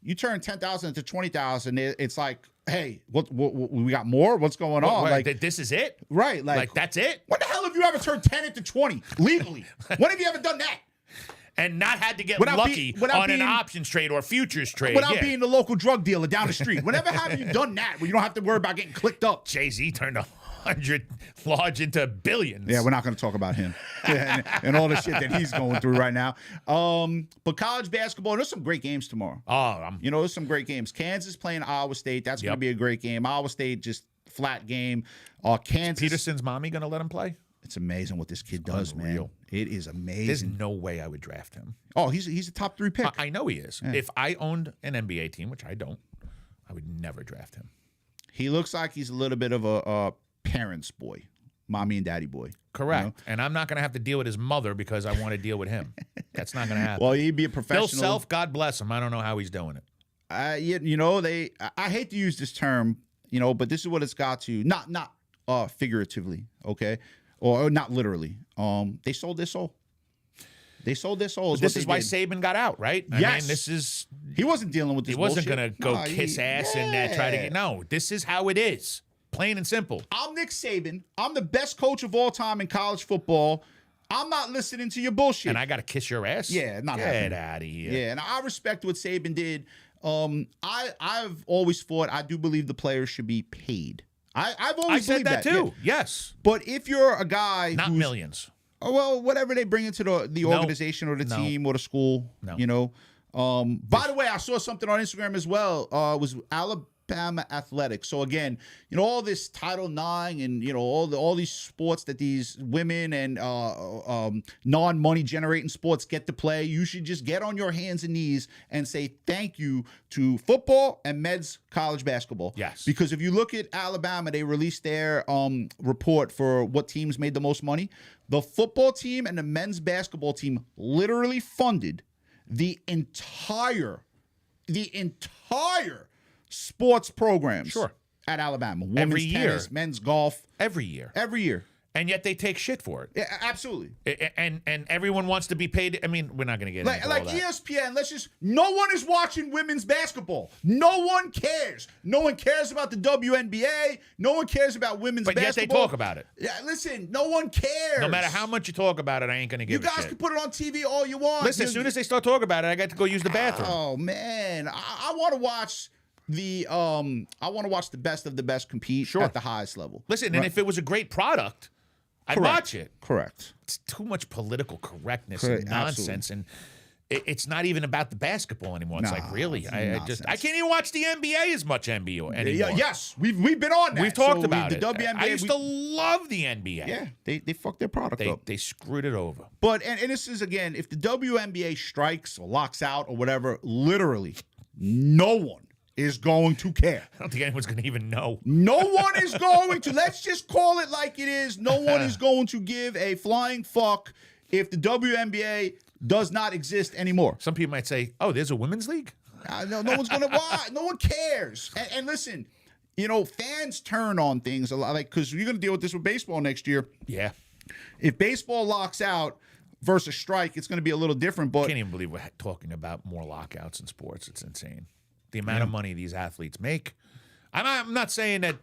You turn 10,000 into 20,000. It's like, hey, what we got more? What's going on? What, Like, this is it? right? Like that's it? When the hell have you ever turned 10 into 20 legally? When have you ever done that? And not had to get Without lucky without on being- an options trade or futures trade. Without yeah. being the local drug dealer down the street. Whenever have you done that where you don't have to worry about getting clicked up? Jay-Z turned 100 large into billions. Yeah, we're not going to talk about him and all the shit that he's going through right now. But college basketball, there's some great games tomorrow. There's some great games. Kansas playing Iowa State. That's going to be a great game. Iowa State, just flat game. Kansas. Peterson's mommy going to let him play? It's amazing what this kid does, man. It is There's amazing. no way I would draft him. Oh, he's a top 3 pick. I know he is. If I owned an NBA team, which I don't, I would never draft him. He looks like he's a little bit of a parent's boy, mommy and daddy boy. Correct. You know? And I'm not going to have to deal with his mother because I want to deal with him. That's not going to happen. Well, he'd be a professional. Bill Self, God bless him. I don't know how he's doing it. I hate to use this term, but this is what it's got to. Not figuratively, okay, or not literally. They sold their soul. They sold their soul. This is why Saban got out, right? Yes. I mean, he wasn't dealing with this. He wasn't bullshit. going to go kiss ass and try to get. No, this is how it is. Plain and simple. I'm Nick Saban. I'm the best coach of all time in college football. I'm not listening to your bullshit. And I got to kiss your ass? Yeah, not Get happening. out of here. Yeah, and I respect what Saban did. I've always thought, I do believe the players should be paid. I've always I said believed that too. yeah. Yes. But if you're a guy Not who's, millions. oh, well, whatever they bring into the organization or the team or the school, By the way, I saw something on Instagram as well. It was Alabama athletics. So again, all this Title IX and all these sports that these women and non-money generating sports get to play. You should just get on your hands and knees and say thank you to football and men's college basketball. Yes. Because if you look at Alabama, they released their report for what teams made the most money. The football team and the men's basketball team literally funded the entire sports programs at Alabama. Women's Every year. tennis, men's golf. Every year. Every year. And yet they take shit for it. Yeah, absolutely. And everyone wants to be paid. I mean, we're not going to get into all Like that. ESPN, no one is watching women's basketball. No one cares. No one cares about the WNBA. No one cares about women's But yet basketball. they talk about it. Yeah, listen, no one cares. No matter how much you talk about it, I ain't going to give You a guys shit. can put it on TV all you want. Listen, as soon as they start talking about it, I got to go use the bathroom. Oh man, I want to watch the best of the best compete at the highest level. Listen, and if it was a great product, I'd watch it. Correct. It's too much political correctness and nonsense. And it's not even about the basketball anymore. It's like, really? it's I nonsense. can't even watch the NBA as much anymore. Yes, we've been on that. We've talked So about the it. WNBA. I used to love the NBA. Yeah, they fucked their product up. They screwed it over. But and this is again, if the WNBA strikes or locks out or whatever, literally no one is going to care. I don't think anyone's going to even know. No one is going to. Let's just call it like it is. No one is going to give a flying fuck if the WNBA does not exist anymore. Some people might say, "Oh, there's a women's league." No one's gonna. Why? No one cares. And listen, fans turn on things a lot, like because you're gonna deal with this with baseball next year. Yeah. If baseball locks out versus strike, it's gonna be a little different. But I can't even believe we're talking about more lockouts in sports. It's insane. The amount of money these athletes make. I'm not saying that,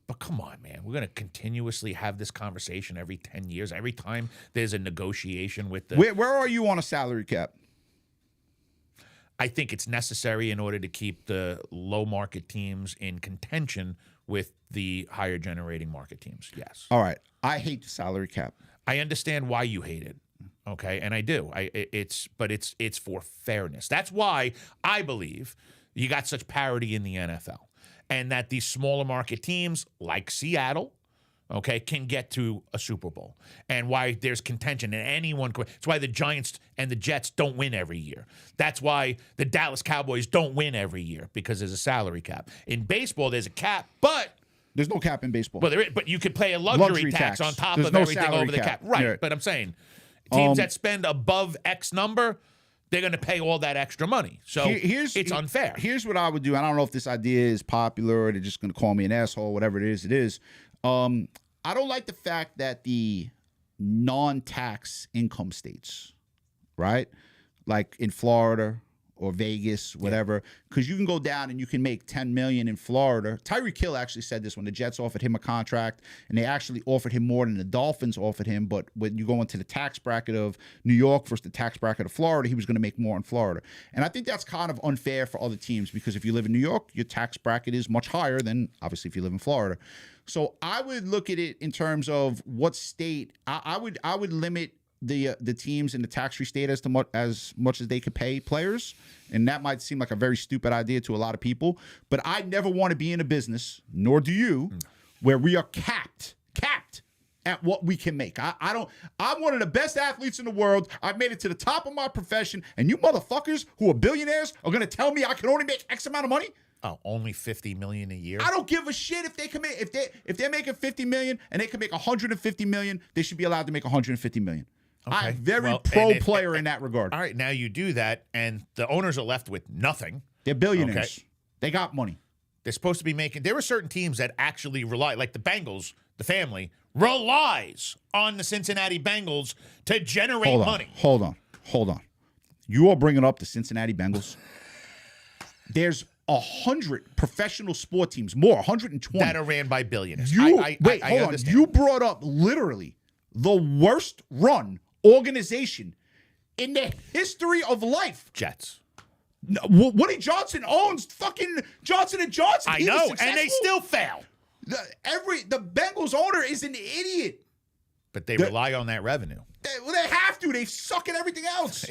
but come on, man. We're going to continuously have this conversation every 10 years. Every time there's a negotiation with the... Where are you on a salary cap? I think it's necessary in order to keep the low market teams in contention with the higher generating market teams. Yes. All right. I hate the salary cap. I understand why you hate it. Okay, and I do. It's for fairness. That's why I believe you got such parity in the NFL, and that these smaller market teams like Seattle, okay, can get to a Super Bowl, and why there's contention and anyone. It's why the Giants and the Jets don't win every year. That's why the Dallas Cowboys don't win every year, because there's a salary cap. In baseball, there's a cap, but there's no cap in baseball. But you could pay a luxury tax on top of everything over the cap. Right, but I'm saying teams that spend above X number, they're going to pay all that extra money. So it's unfair. Here's what I would do. I don't know if this idea is popular or they're just going to call me an asshole, whatever it is, it is. I don't like the fact that the non-tax income states, right? Like in Florida or Vegas, whatever, because you can go down and you can make $10 million in Florida. Tyreek Hill actually said this when the Jets offered him a contract, and they actually offered him more than the Dolphins offered him. But when you go into the tax bracket of New York versus the tax bracket of Florida, he was going to make more in Florida. And I think that's kind of unfair for other teams, because if you live in New York, your tax bracket is much higher than obviously if you live in Florida. So I would look at it in terms of what state. I would limit the teams in the tax-free state as much as they could pay players, and that might seem like a very stupid idea to a lot of people, but I never want to be in a business, nor do you, where we are capped at what we can make. I'm one of the best athletes in the world. I've made it to the top of my profession, and you motherfuckers who are billionaires are going to tell me I can only make X amount of money? Oh, only $50 million a year? I don't give a shit if they can make, if they're making $50 million and they can make $150 million, they should be allowed to make $150 million. Okay. I'm very pro-player in that regard. All right, now you do that, and the owners are left with nothing. They're billionaires. Okay. They got money. They're supposed to be making... There are certain teams that actually rely, like the Bengals, the family, relies on the Cincinnati Bengals to generate money. Hold on. You are bringing up the Cincinnati Bengals. There's 100 professional sport teams, 120. That are ran by billionaires. Hold on. You brought up literally the worst run organization in the history of life. Jets. No, Woody Johnson owns fucking Johnson & Johnson. I know, and they still fail. The Bengals owner is an idiot. But they rely on that revenue. They have to. They suck at everything else.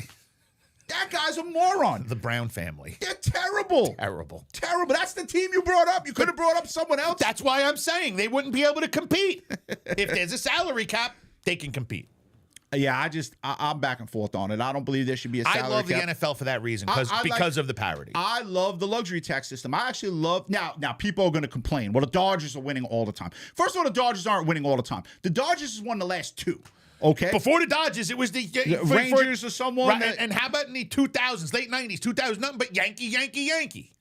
That guy's a moron. The Brown family. They're terrible. Terrible. That's the team you brought up. You could have brought up someone else. That's why I'm saying they wouldn't be able to compete. If there's a salary cap, they can compete. Yeah, I'm back and forth on it. I don't believe there should be a salary cap. I love the NFL for that reason, because of the parity. I love the luxury tax system. I actually love... Now people are going to complain. Well, the Dodgers are winning all the time. First of all, the Dodgers aren't winning all the time. The Dodgers has won the last two. Okay. Before the Dodgers, it was the Rangers or someone. Right, and how about in the 2000s, late 90s, 2000, nothing but Yankee.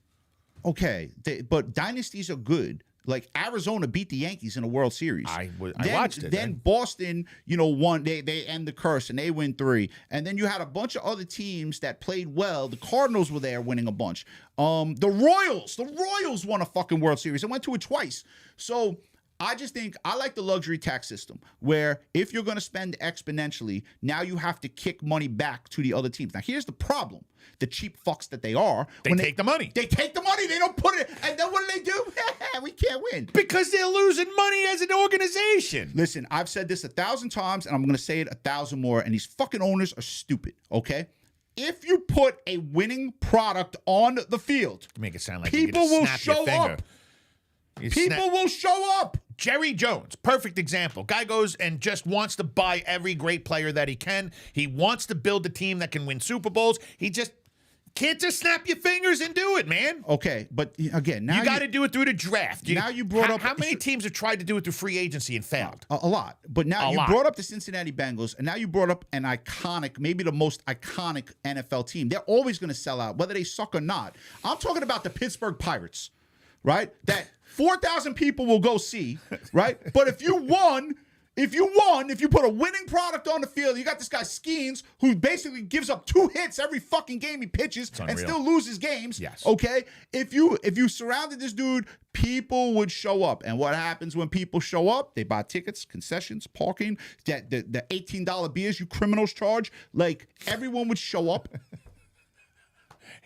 Okay. But dynasties are good. Like Arizona beat the Yankees in a World Series. I watched it. Then Boston, won. They end the curse and they win 3. And then you had a bunch of other teams that played well. The Cardinals were there winning a bunch. The Royals won a fucking World Series and went to it twice. So I just think I like the luxury tax system where if you're going to spend exponentially, now you have to kick money back to the other teams. Now, here's the problem. The cheap fucks that they are. They take the money. They take the money. They don't put it. And then what do? We can't win. Because they're losing money as an organization. Listen, I've said this 1,000 times, and I'm going to say it 1,000 more, and these fucking owners are stupid, okay? If you put a winning product on the field, You make it sound like people you're will gonna snap your show finger. up. People will show up. Jerry Jones, perfect example. Guy goes and just wants to buy every great player that he can. He wants to build a team that can win Super Bowls. He just can't just snap your fingers and do it, man. Okay, but again, now you got to do it through the draft. Now you brought up how many teams have tried to do it through free agency and failed? A lot. But now you lot. brought up the Cincinnati Bengals, and now you brought up an iconic, maybe the most iconic NFL team. They're always going to sell out, whether they suck or not. I'm talking about the Pittsburgh Pirates, right? That 4,000 people will go see, right? But if you put a winning product on the field, you got this guy Skeens who basically gives up 2 hits every fucking game he pitches and still loses games. Yes. Okay? If you surrounded this dude, people would show up. And what happens when people show up? They buy tickets, concessions, parking, the $18 beers you criminals charge. Like, everyone would show up.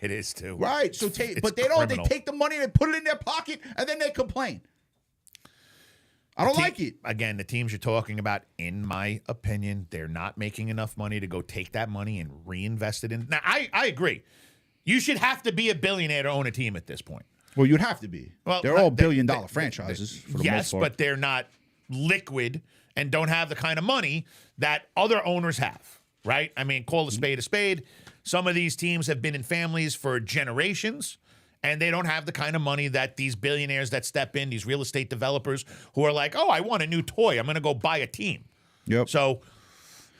It is too. Right. So but they don't. criminal. They take the money, they put it in their pocket, and then they complain. I don't like it. Again, the teams you're talking about, in my opinion, they're not making enough money to go take that money and reinvest it in. Now, I agree. You should have to be a billionaire to own a team at this point. Well, you'd have to be. Well, they're all billion-dollar franchises for the most part. But they're not liquid and don't have the kind of money that other owners have, right? I mean, call a spade a spade. Some of these teams have been in families for generations, and they don't have the kind of money that these billionaires that step in, these real estate developers who are like, oh, I want a new toy. I'm going to go buy a team. Yep. So,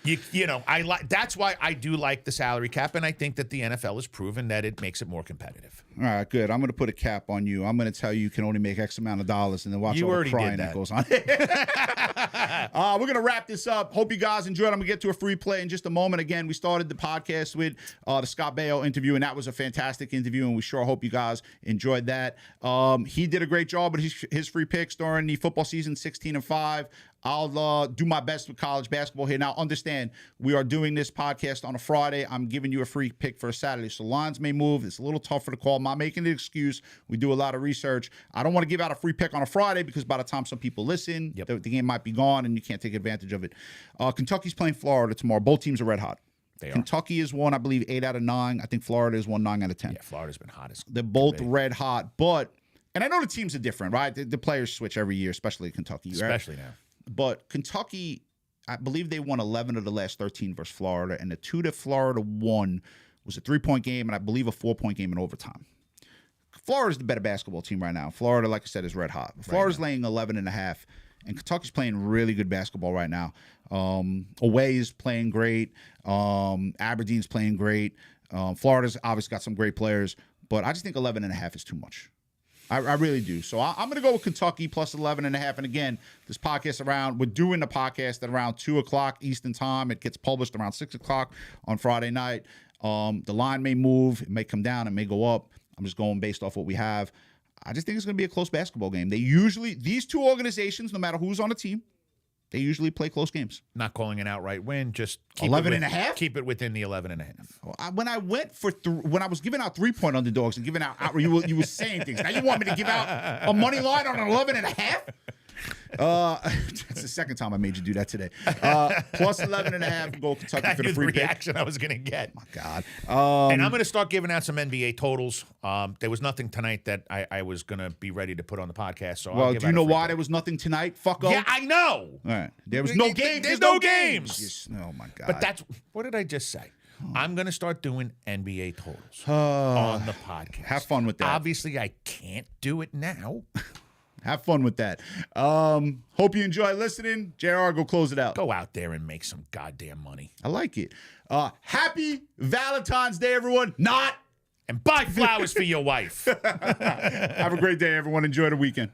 you know, that's why I do like the salary cap, and I think that the NFL has proven that it makes it more competitive. All right, good. I'm going to put a cap on you. I'm going to tell you can only make X amount of dollars, and then watch You all the already crying did that that. goes on. We're going to wrap this up. Hope you guys enjoyed. I'm going to get to a free play in just a moment. Again, we started the podcast with the Scott Baio interview, and that was a fantastic interview, and we sure hope you guys enjoyed that. He did a great job with his free picks during the football season, 16-5. I'll do my best with college basketball here. Now, understand, we are doing this podcast on a Friday. I'm giving you a free pick for a Saturday, so lines may move. It's a little tougher to call. I'm not making an excuse. We do a lot of research. I don't want to give out a free pick on a Friday because by the time some people listen, the game might be gone and you can't take advantage of it. Kentucky's playing Florida tomorrow. Both teams are red hot. They are. Kentucky is won, I believe, 8 out of 9. I think Florida is won 9 out of 10. Yeah, Florida's been hot as They're both red hot, but, and I know the teams are different, right? The players switch every year, especially Kentucky. Right? especially now. But Kentucky, I believe they won 11 of the last 13 versus Florida, and the 2 that Florida won was a 3-point game, and I believe a 4-point game in overtime. Florida's the better basketball team right now. Florida, like I said, is red hot. Florida's laying 11.5, and Kentucky's playing really good basketball right now. Away is playing great. Aberdeen's playing great. Florida's obviously got some great players, but I just think 11.5 is too much. I really do. So I'm going to go with Kentucky plus 11.5. And again, this podcast we're doing the podcast at around 2 o'clock Eastern time. It gets published around 6 o'clock on Friday night. The line may move. It may come down. It may go up. I'm just going based off what we have. I just think it's going to be a close basketball game. These two organizations, no matter who's on the team, they usually play close games. Not calling an outright win, just keep 11.5? Keep it within the 11.5. When I went for when I was giving out 3-point underdogs and giving out you were saying things. Now you want me to give out a money line on an 11.5? That's the second time I made you do that today. Plus 11.5. Go Kentucky for the free pick. reaction I was going to get. My God. And I'm going to start giving out some NBA totals. There was nothing tonight that I was going to be ready to put on the podcast. So Well, do you know why there was nothing tonight? Fucko. Yeah, I know. All right. There was no games. There's no games. Just, oh my God. But what did I just say? I'm going to start doing NBA totals on the podcast. Have fun with that. Obviously, I can't do it now. Have fun with that. Hope you enjoy listening. JR, go close it out. Go out there and make some goddamn money. I like it. Happy Valentine's Day, everyone. Not. And buy flowers for your wife. Have a great day, everyone. Enjoy the weekend.